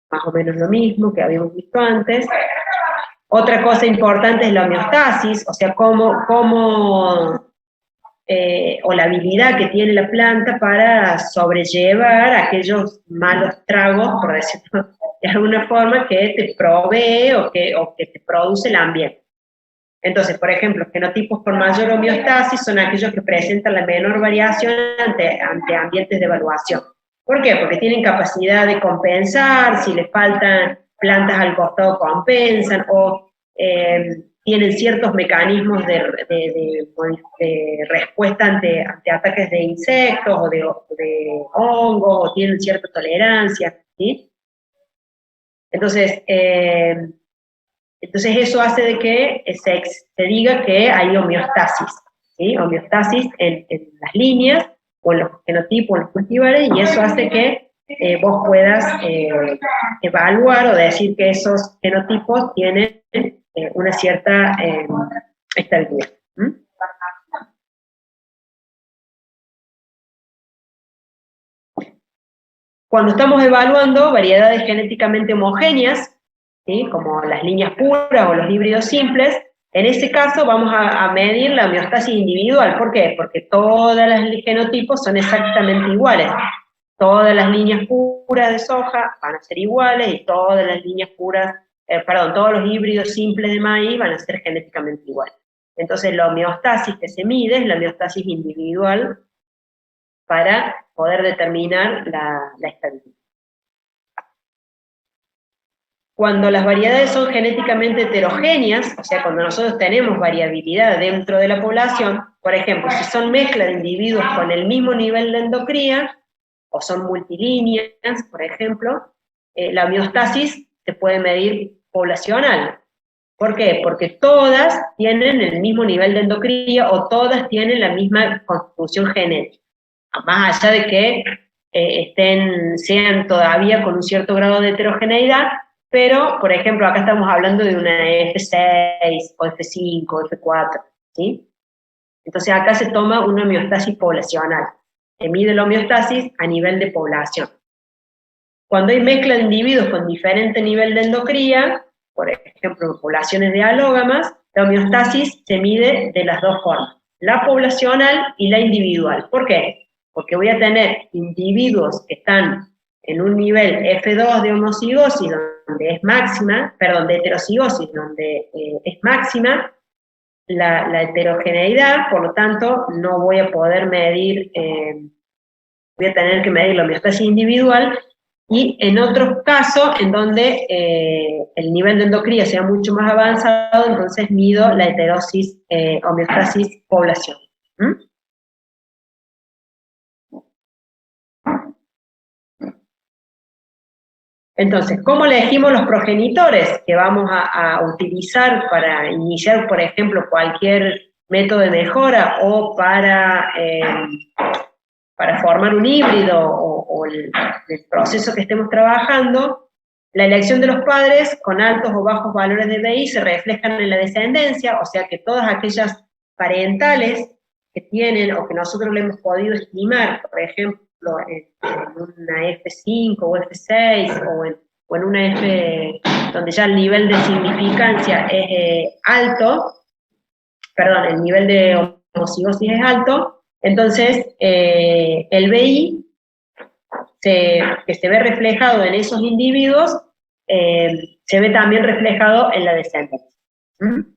más o menos lo mismo que habíamos visto antes. Otra cosa importante es la homeostasis, o sea, o la habilidad que tiene la planta para sobrellevar aquellos malos tragos, por decirlo de alguna forma, que te provee o que te produce el ambiente. Entonces, por ejemplo, genotipos con mayor homeostasis son aquellos que presentan la menor variación ante ambientes de evaluación. ¿Por qué? Porque tienen capacidad de compensar, si les faltan plantas al costado compensan, o tienen ciertos mecanismos de respuesta ante ataques de insectos o de hongos, o tienen cierta tolerancia, ¿sí? Entonces eso hace de que se diga que hay homeostasis, ¿sí? Homeostasis en las líneas, o en los genotipos, en los cultivares, y eso hace que vos puedas evaluar o decir que esos genotipos tienen una cierta estabilidad. Cuando estamos evaluando variedades genéticamente homogéneas, ¿sí? Como las líneas puras o los híbridos simples, en ese caso vamos a medir la homeostasis individual. ¿Por qué? Porque todos los genotipos son exactamente iguales. Todas las líneas puras de soja van a ser iguales, y todas las líneas puras, todos los híbridos simples de maíz van a ser genéticamente iguales. Entonces la homeostasis que se mide es la homeostasis individual para poder determinar la estabilidad. Cuando las variedades son genéticamente heterogéneas, o sea, cuando nosotros tenemos variabilidad dentro de la población, por ejemplo, si son mezcla de individuos con el mismo nivel de endocría, o son multilíneas, por ejemplo, la homeostasis se puede medir poblacional. ¿Por qué? Porque todas tienen el mismo nivel de endocría, o todas tienen la misma constitución genética. Más allá de que sean todavía con un cierto grado de heterogeneidad, pero, por ejemplo, acá estamos hablando de una F6, o F5, o F4, ¿sí? Entonces acá se toma una homeostasis poblacional. Se mide la homeostasis a nivel de población. Cuando hay mezcla de individuos con diferente nivel de endocría, por ejemplo, poblaciones de alógamas, la homeostasis se mide de las dos formas, la poblacional y la individual. ¿Por qué? Porque voy a tener individuos que están en un nivel F2 de homocigosis, donde es máxima, perdón, de heterocigosis, donde es máxima, la heterogeneidad, por lo tanto, no voy a poder medir, voy a tener que medir la homeostasis individual, y en otros casos, en donde el nivel de endocría sea mucho más avanzado, entonces mido la heterosis, homeostasis población. ¿Mm? Entonces, ¿cómo elegimos los progenitores que vamos a utilizar para iniciar, por ejemplo, cualquier método de mejora o para formar un híbrido o el proceso que estemos trabajando? La elección de los padres con altos o bajos valores de BI se reflejan en la descendencia, o sea que todas aquellas parentales que tienen o que nosotros le hemos podido estimar, por ejemplo, en una F5 o F6 o en una F donde ya el nivel de significancia es alto, perdón, el nivel de homocigosis es alto, entonces el BI que se ve reflejado en esos individuos, se ve también reflejado en la descendencia. ¿Mm?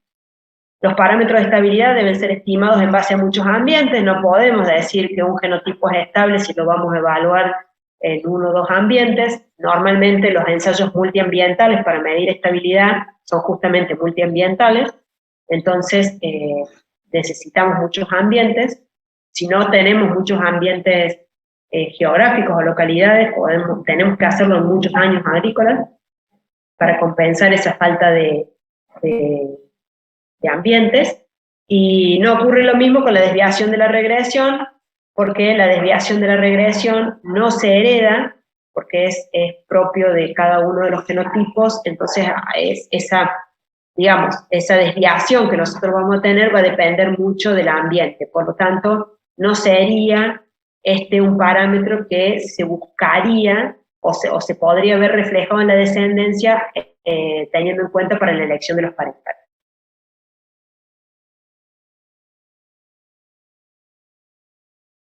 Los parámetros de estabilidad deben ser estimados en base a muchos ambientes, no podemos decir que un genotipo es estable si lo vamos a evaluar en uno o dos ambientes. Normalmente los ensayos multiambientales para medir estabilidad son justamente multiambientales, entonces necesitamos muchos ambientes. Si no tenemos muchos ambientes geográficos o localidades, tenemos que hacerlo en muchos años agrícolas para compensar esa falta de ambientes, y no ocurre lo mismo con la desviación de la regresión, porque la desviación de la regresión no se hereda, porque es propio de cada uno de los genotipos, entonces digamos, esa desviación que nosotros vamos a tener va a depender mucho del ambiente, por lo tanto, no sería un parámetro que se buscaría o se podría ver reflejado en la descendencia teniendo en cuenta para la elección de los parentales.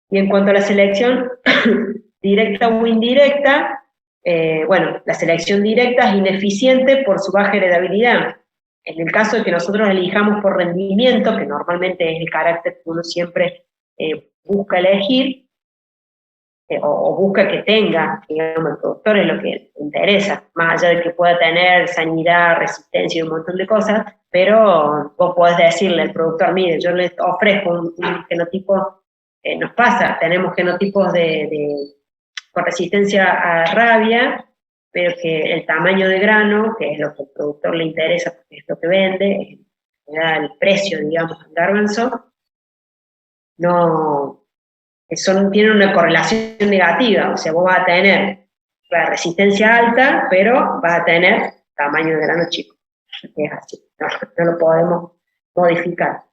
Y en cuanto a la selección directa o indirecta, bueno, la selección directa es ineficiente por su baja heredabilidad. En el caso de que nosotros elijamos por rendimiento, que normalmente es el carácter que uno siempre busca elegir, o busca que tenga, digamos, el productor es lo que le interesa, más allá de que pueda tener sanidad, resistencia y un montón de cosas, pero vos podés decirle al productor, mire, yo le ofrezco un genotipo, nos pasa, tenemos genotipos con resistencia a rabia, pero que el tamaño de grano, que es lo que al productor le interesa, porque es lo que vende, le da el precio, digamos, al garbanzo, tienen una correlación negativa, o sea, vos vas a tener la resistencia alta, pero vas a tener tamaño de grano chico. Es así, no lo podemos modificar.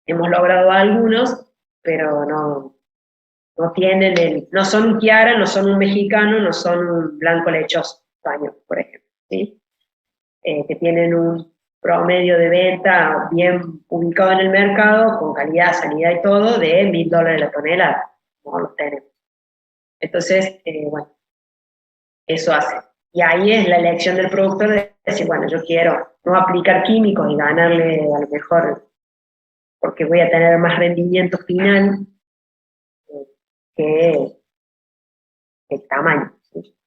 Hemos logrado algunos, pero no tienen no son un Chiara, no son un mexicano, no son un blanco lechoso español, por ejemplo, ¿sí? Que tienen un promedio de venta bien ubicado en el mercado, con calidad, sanidad y todo, de $1.000 la tonelada. No los tenemos. Entonces, bueno, eso hace. Y ahí es la elección del productor de decir, bueno, yo quiero no aplicar químicos y ganarle a lo mejor, porque voy a tener más rendimiento final que el tamaño. ¿Sí?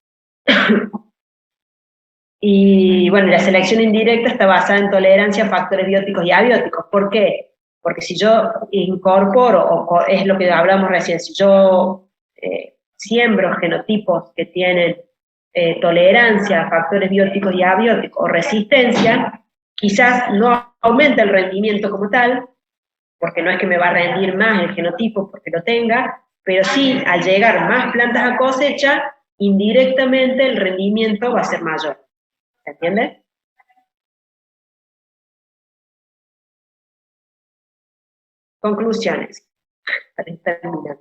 Y bueno, la selección indirecta está basada en tolerancia a factores bióticos y abióticos. ¿Por qué? Porque si yo incorporo, o es lo que hablamos recién, si yo siembro genotipos que tienen tolerancia a factores bióticos y abióticos o resistencia, quizás no aumenta el rendimiento como tal, porque no es que me va a rendir más el genotipo porque lo tenga, pero sí, al llegar más plantas a cosecha, indirectamente el rendimiento va a ser mayor. ¿Se entiende? Conclusiones, para terminar.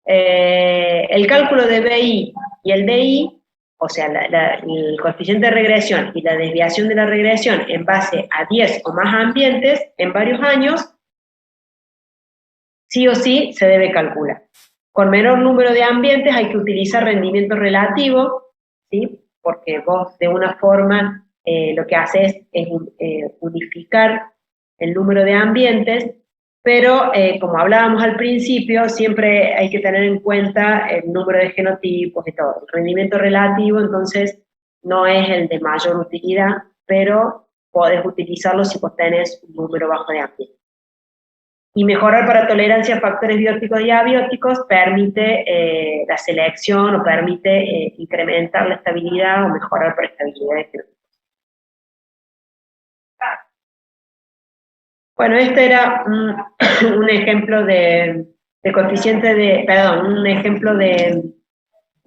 El cálculo de BI y el DI, o sea, el coeficiente de regresión y la desviación de la regresión en base a 10 o más ambientes en varios años, sí o sí se debe calcular. Con menor número de ambientes hay que utilizar rendimiento relativo, ¿sí? Porque vos de una forma lo que haces es unificar el número de ambientes, pero como hablábamos al principio, siempre hay que tener en cuenta el número de genotipos y todo. El rendimiento relativo, entonces, no es el de mayor utilidad, pero podés utilizarlo si vos tenés un número bajo de ambientes. Y mejorar para tolerancia a factores bióticos y abióticos permite la selección o permite incrementar la estabilidad o mejorar por estabilidad de genotipos. Bueno, este era un ejemplo de coeficiente de, perdón, un ejemplo de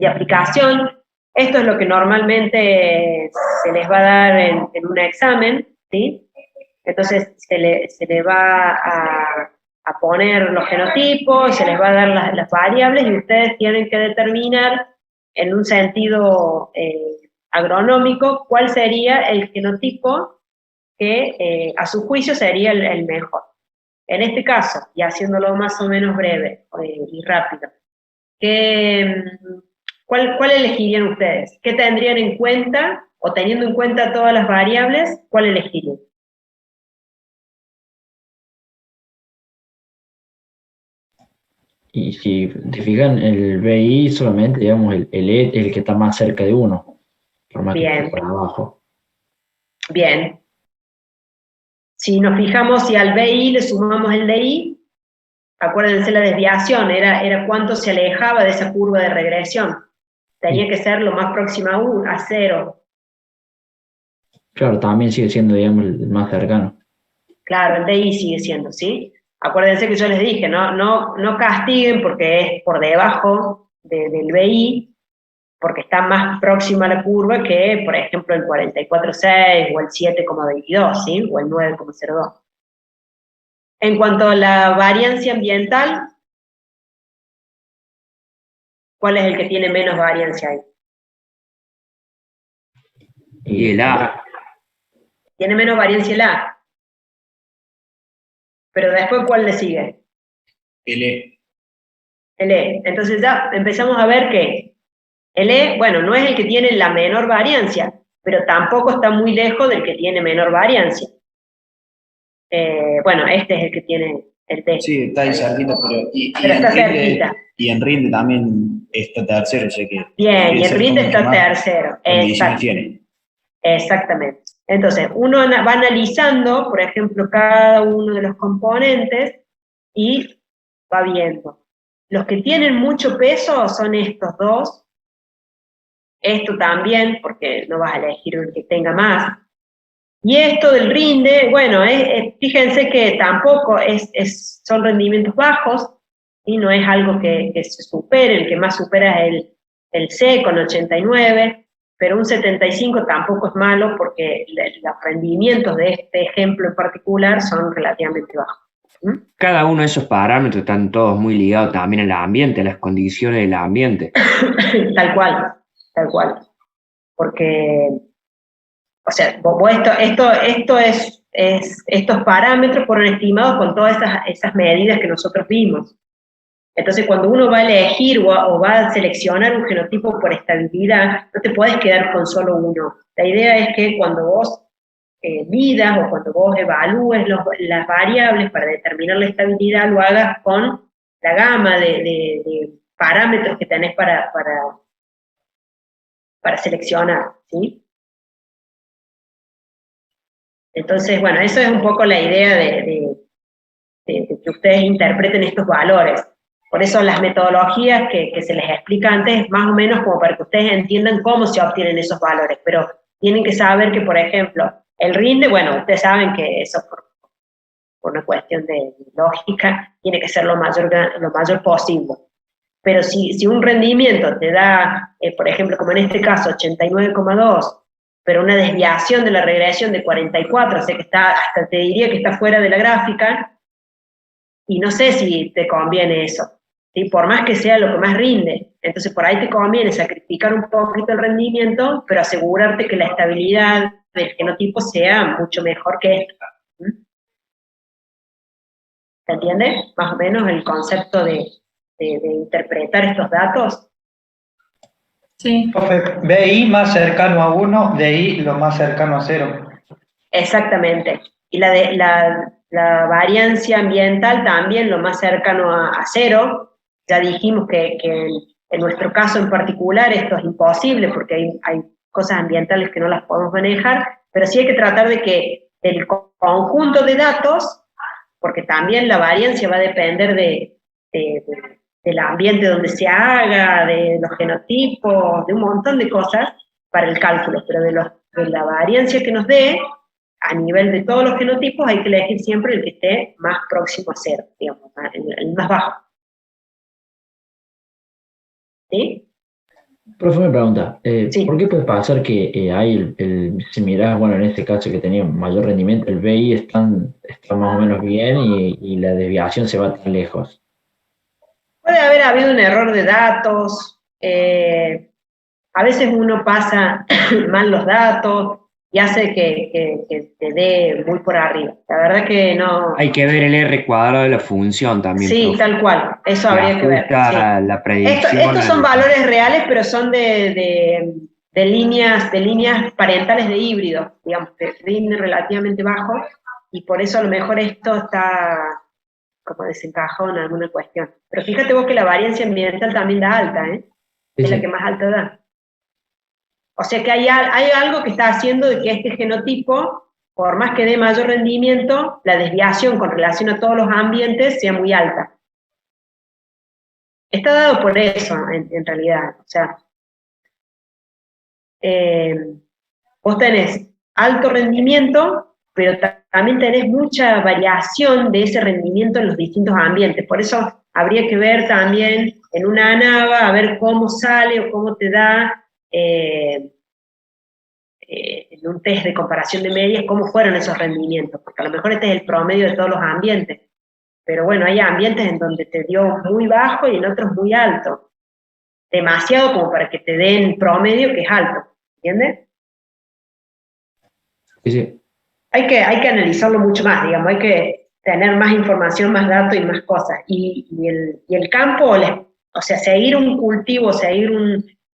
aplicación. Esto es lo que normalmente se les va a dar en un examen, ¿sí? Entonces se le va a poner los genotipos, se les va a dar las variables y ustedes tienen que determinar en un sentido agronómico cuál sería el genotipo que a su juicio sería el mejor. En este caso, y haciéndolo más o menos breve y rápido, ¿cuál elegirían ustedes? ¿Qué tendrían en cuenta, o teniendo en cuenta todas las variables, cuál elegirían? Y si te fijan, el BI solamente, digamos, el E es el que está más cerca de uno, por más que Bien. esté por abajo. Bien. Si nos fijamos, si al BI le sumamos el DI, acuérdense la desviación, era cuánto se alejaba de esa curva de regresión. Tenía que ser lo más próximo a 0. Claro, también sigue siendo, digamos, el más cercano. Claro, el DI sigue siendo, ¿sí? Acuérdense que yo les dije, no castiguen porque es por debajo del BI, porque está más próxima a la curva que, por ejemplo, el 44,6 o el 7,22, ¿sí? O el 9,02. En cuanto a la variancia ambiental, ¿cuál es el que tiene menos variancia ahí? Y el A. Tiene menos variancia el A. Pero después, ¿cuál le sigue? El E. El E. Entonces ya empezamos a ver que el E, bueno, no es el que tiene la menor variancia, pero tampoco está muy lejos del que tiene menor variancia. Bueno, este es el que tiene el D. Sí, está ahí cerquita, Pero está cerquita. Y en rinde también está tercero, o sea que... Bien, y en rinde está tercero. Condiciones tiene. Exactamente. Entonces, uno va analizando, por ejemplo, cada uno de los componentes y va viendo. Los que tienen mucho peso son estos dos. Esto también, porque no vas a elegir el que tenga más. Y esto del rinde, bueno, fíjense que tampoco son rendimientos bajos, y no es algo que se supere, el que más supera es el C con 89, pero un 75 tampoco es malo porque los rendimientos de este ejemplo en particular son relativamente bajos. Cada uno de esos parámetros están todos muy ligados también al ambiente, a las condiciones del ambiente. Tal cual. Porque, o sea, estos parámetros fueron estimados con todas esas medidas que nosotros vimos. Entonces, cuando uno va a elegir o va a seleccionar un genotipo por estabilidad, no te puedes quedar con solo uno. La idea es que cuando vos midas o cuando vos evalúes las variables para determinar la estabilidad, lo hagas con la gama de parámetros que tenés para seleccionar, ¿sí? Entonces, bueno, eso es un poco la idea de que ustedes interpreten estos valores. Por eso las metodologías que se les explica antes, más o menos como para que ustedes entiendan cómo se obtienen esos valores, pero tienen que saber que, por ejemplo, el rinde, bueno, ustedes saben que eso por una cuestión de lógica tiene que ser lo mayor posible. Pero si un rendimiento te da, por ejemplo, como en este caso, 89,2, pero una desviación de la regresión de 44, o sea que hasta te diría que está fuera de la gráfica, y no sé si te conviene eso, ¿sí? Por más que sea lo que más rinde. Entonces por ahí te conviene sacrificar un poquito el rendimiento, pero asegurarte que la estabilidad del genotipo sea mucho mejor que esta. ¿Se entiende? Más o menos el concepto de interpretar estos datos. Sí. BI más cercano a 1, DI lo más cercano a 0. Exactamente. Y la variancia ambiental también lo más cercano a cero. Ya dijimos que en nuestro caso en particular esto es imposible porque hay cosas ambientales que no las podemos manejar, pero sí hay que tratar de que del conjunto de datos, porque también la variancia va a depender del ambiente donde se haga, de los genotipos, de un montón de cosas para el cálculo, pero de la variancia que nos dé, a nivel de todos los genotipos, hay que elegir siempre el que esté más próximo a cero, digamos, el más bajo. ¿Sí? Profe, me pregunta, Sí. ¿por qué puede pasar que hay si mirás, bueno, en este caso que tenía mayor rendimiento, el BI está más o menos bien y la desviación se va tan lejos? Puede haber habido un error de datos, a veces uno pasa mal los datos y hace que te dé muy por arriba. La verdad que no. Hay que ver el R cuadrado de la función también, Sí, profe. tal cual, eso Que habría que ver. ajusta Sí. la predicción. Estos son valores reales, pero son de líneas parentales de híbridos, digamos, de índice relativamente bajo, y por eso a lo mejor esto está como desencajado en alguna cuestión. Pero fíjate vos que la variancia ambiental también da alta, ¿eh? Sí, Es la sí. que más alta da. O sea que hay algo que está haciendo de que este genotipo, por más que dé mayor rendimiento, la desviación con relación a todos los ambientes sea muy alta. Está dado por eso, en realidad. O sea, vos tenés alto rendimiento, pero también tenés mucha variación de ese rendimiento en los distintos ambientes. Por eso habría que ver también en una ANAVA, a ver cómo sale o cómo te da en un test de comparación de medias, cómo fueron esos rendimientos, porque a lo mejor este es el promedio de todos los ambientes, pero bueno, hay ambientes en donde te dio muy bajo y en otros muy alto, demasiado como para que te den promedio que es alto, ¿entiendes? Sí, sí. Hay que analizarlo mucho más, digamos, hay que tener más información, más datos y más cosas, y el campo, o sea, seguir un cultivo, seguir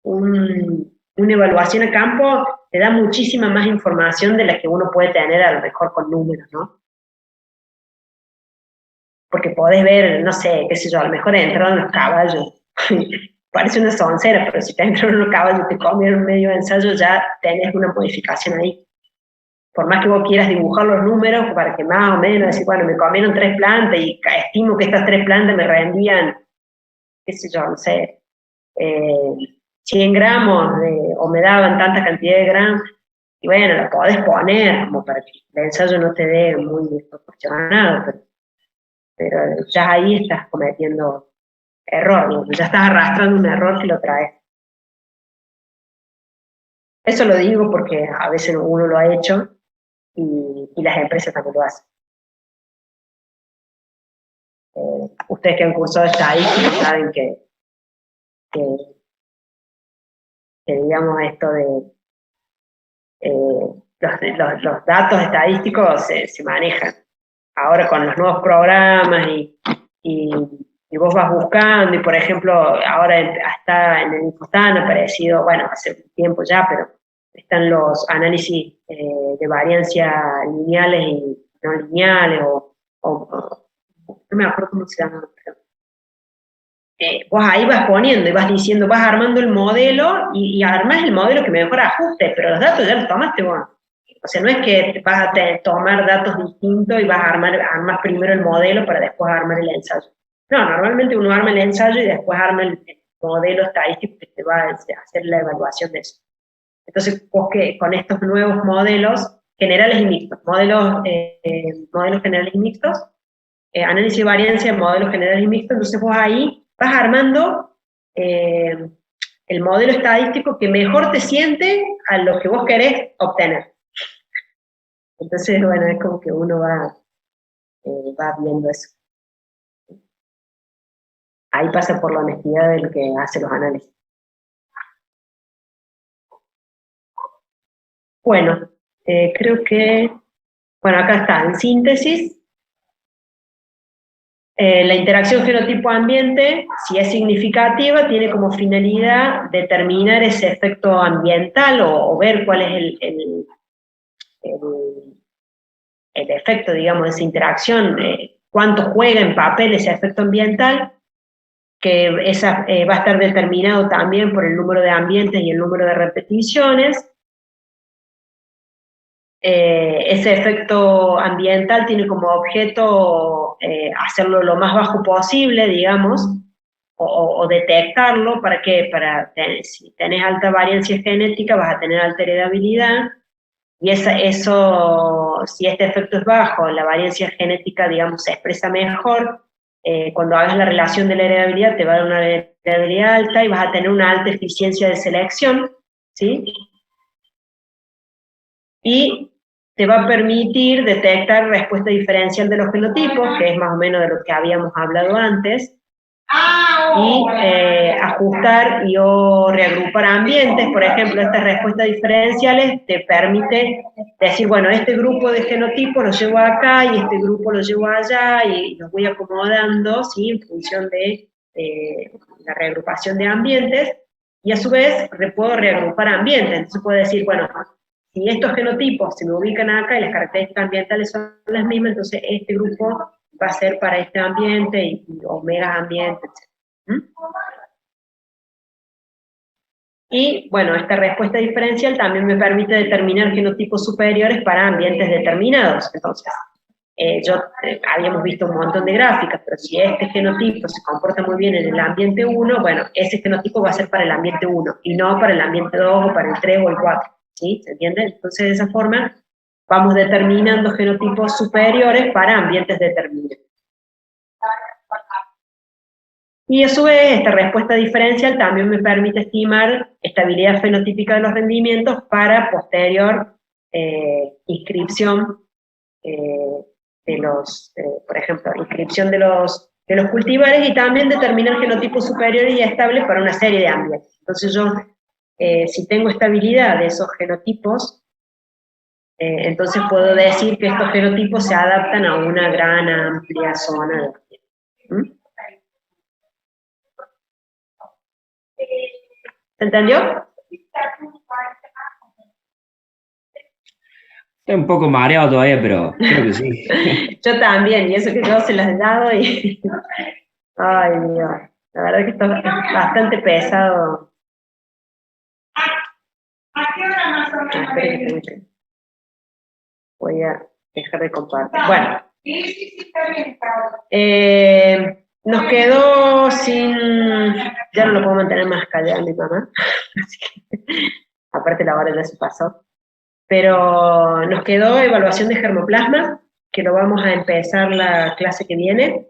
una evaluación a campo, te da muchísima más información de la que uno puede tener a lo mejor con números, ¿no? Porque podés ver, no sé, qué sé yo, a lo mejor entraron los caballos, parece una soncera, pero si te entraron los caballos y te comieron medio ensayo, ya tenés una modificación ahí. Por más que vos quieras dibujar los números para que más o menos, decir, bueno, me comieron 3 plantas y estimo que estas 3 plantas me rendían, qué sé yo, no sé, 100 gramos o me daban tanta cantidad de gramos, y bueno, lo podés poner como para que el ensayo no te dé muy desproporcionado, pero ya ahí estás cometiendo error, ¿no? Ya estás arrastrando un error que lo traes. Eso lo digo porque a veces uno lo ha hecho y las empresas también lo hacen. Ustedes que han cursado estadística saben que digamos esto de los datos estadísticos se manejan. Ahora con los nuevos programas y vos vas buscando, y por ejemplo, ahora está en el Infostan ha aparecido, bueno, hace un tiempo ya, pero están los análisis de variancia lineales y no lineales, no me acuerdo cómo se llama, pero vos ahí vas poniendo y vas diciendo, vas armando el modelo y armás el modelo que mejor ajuste, pero los datos ya los tomaste vos. O sea, no es que vas a tomar datos distintos y vas a armar primero el modelo para después armar el ensayo. No, normalmente uno arma el ensayo y después arma el modelo estadístico que te va a hacer la evaluación de eso. Entonces, vos que con estos nuevos modelos generales y mixtos, modelos generales y mixtos, análisis de variancia, modelos generales y mixtos, entonces vos ahí vas armando el modelo estadístico que mejor te siente a lo que vos querés obtener. Entonces, bueno, es como que uno va viendo eso. Ahí pasa por la honestidad del que hace los análisis. Bueno, creo que, bueno, acá está, en síntesis, la interacción genotipo-ambiente, si es significativa, tiene como finalidad determinar ese efecto ambiental o ver cuál es el efecto, digamos, de esa interacción, cuánto juega en papel ese efecto ambiental, que va a estar determinado también por el número de ambientes y el número de repeticiones. Ese efecto ambiental tiene como objeto hacerlo lo más bajo posible, digamos, o detectarlo. ¿Para qué? Si tenés alta variancia genética vas a tener alta heredabilidad, y si este efecto es bajo, la variancia genética, digamos, se expresa mejor. Cuando hagas la relación de la heredabilidad te va a dar una heredabilidad alta y vas a tener una alta eficiencia de selección, ¿sí? Y te va a permitir detectar respuesta diferencial de los fenotipos, que es más o menos de lo que habíamos hablado antes, y ajustar o reagrupar ambientes. Por ejemplo, estas respuestas diferenciales te permite decir, bueno, este grupo de genotipos lo llevo acá y este grupo lo llevo allá, y los voy acomodando, ¿sí?, en función de la reagrupación de ambientes, y a su vez puedo reagrupar ambientes. Entonces puedo decir, bueno, si estos genotipos se me ubican acá y las características ambientales son las mismas, entonces este grupo va a ser para este ambiente o megaambiente, etc. Y bueno, esta respuesta diferencial también me permite determinar genotipos superiores para ambientes determinados. Entonces, habíamos visto un montón de gráficas, pero si este genotipo se comporta muy bien en el ambiente 1, bueno, ese genotipo va a ser para el ambiente 1, y no para el ambiente 2, o para el 3 o el 4, ¿sí? ¿Se entiende? Entonces, de esa forma, vamos determinando genotipos superiores para ambientes determinados. Y a su vez, esta respuesta diferencial también me permite estimar estabilidad fenotípica de los rendimientos para posterior inscripción de los, por ejemplo, inscripción de los cultivares, y también determinar genotipos superiores y estables para una serie de ambientes. Entonces yo, si tengo estabilidad de esos genotipos, entonces puedo decir que estos genotipos se adaptan a una gran amplia zona de ambiente. ¿Se entendió? Estoy un poco mareado todavía, pero creo que sí. Yo también, y eso que yo se los he dado y... Ay, Dios, la verdad que esto es bastante pesado. ¿A qué hora más o menos? Voy a dejar de compartir. Bueno. Sí, está bien. Nos quedó sin... Ya no lo puedo mantener más callada mi mamá. Así que, aparte la hora ya se pasó. Pero nos quedó evaluación de germoplasma, que lo vamos a empezar la clase que viene.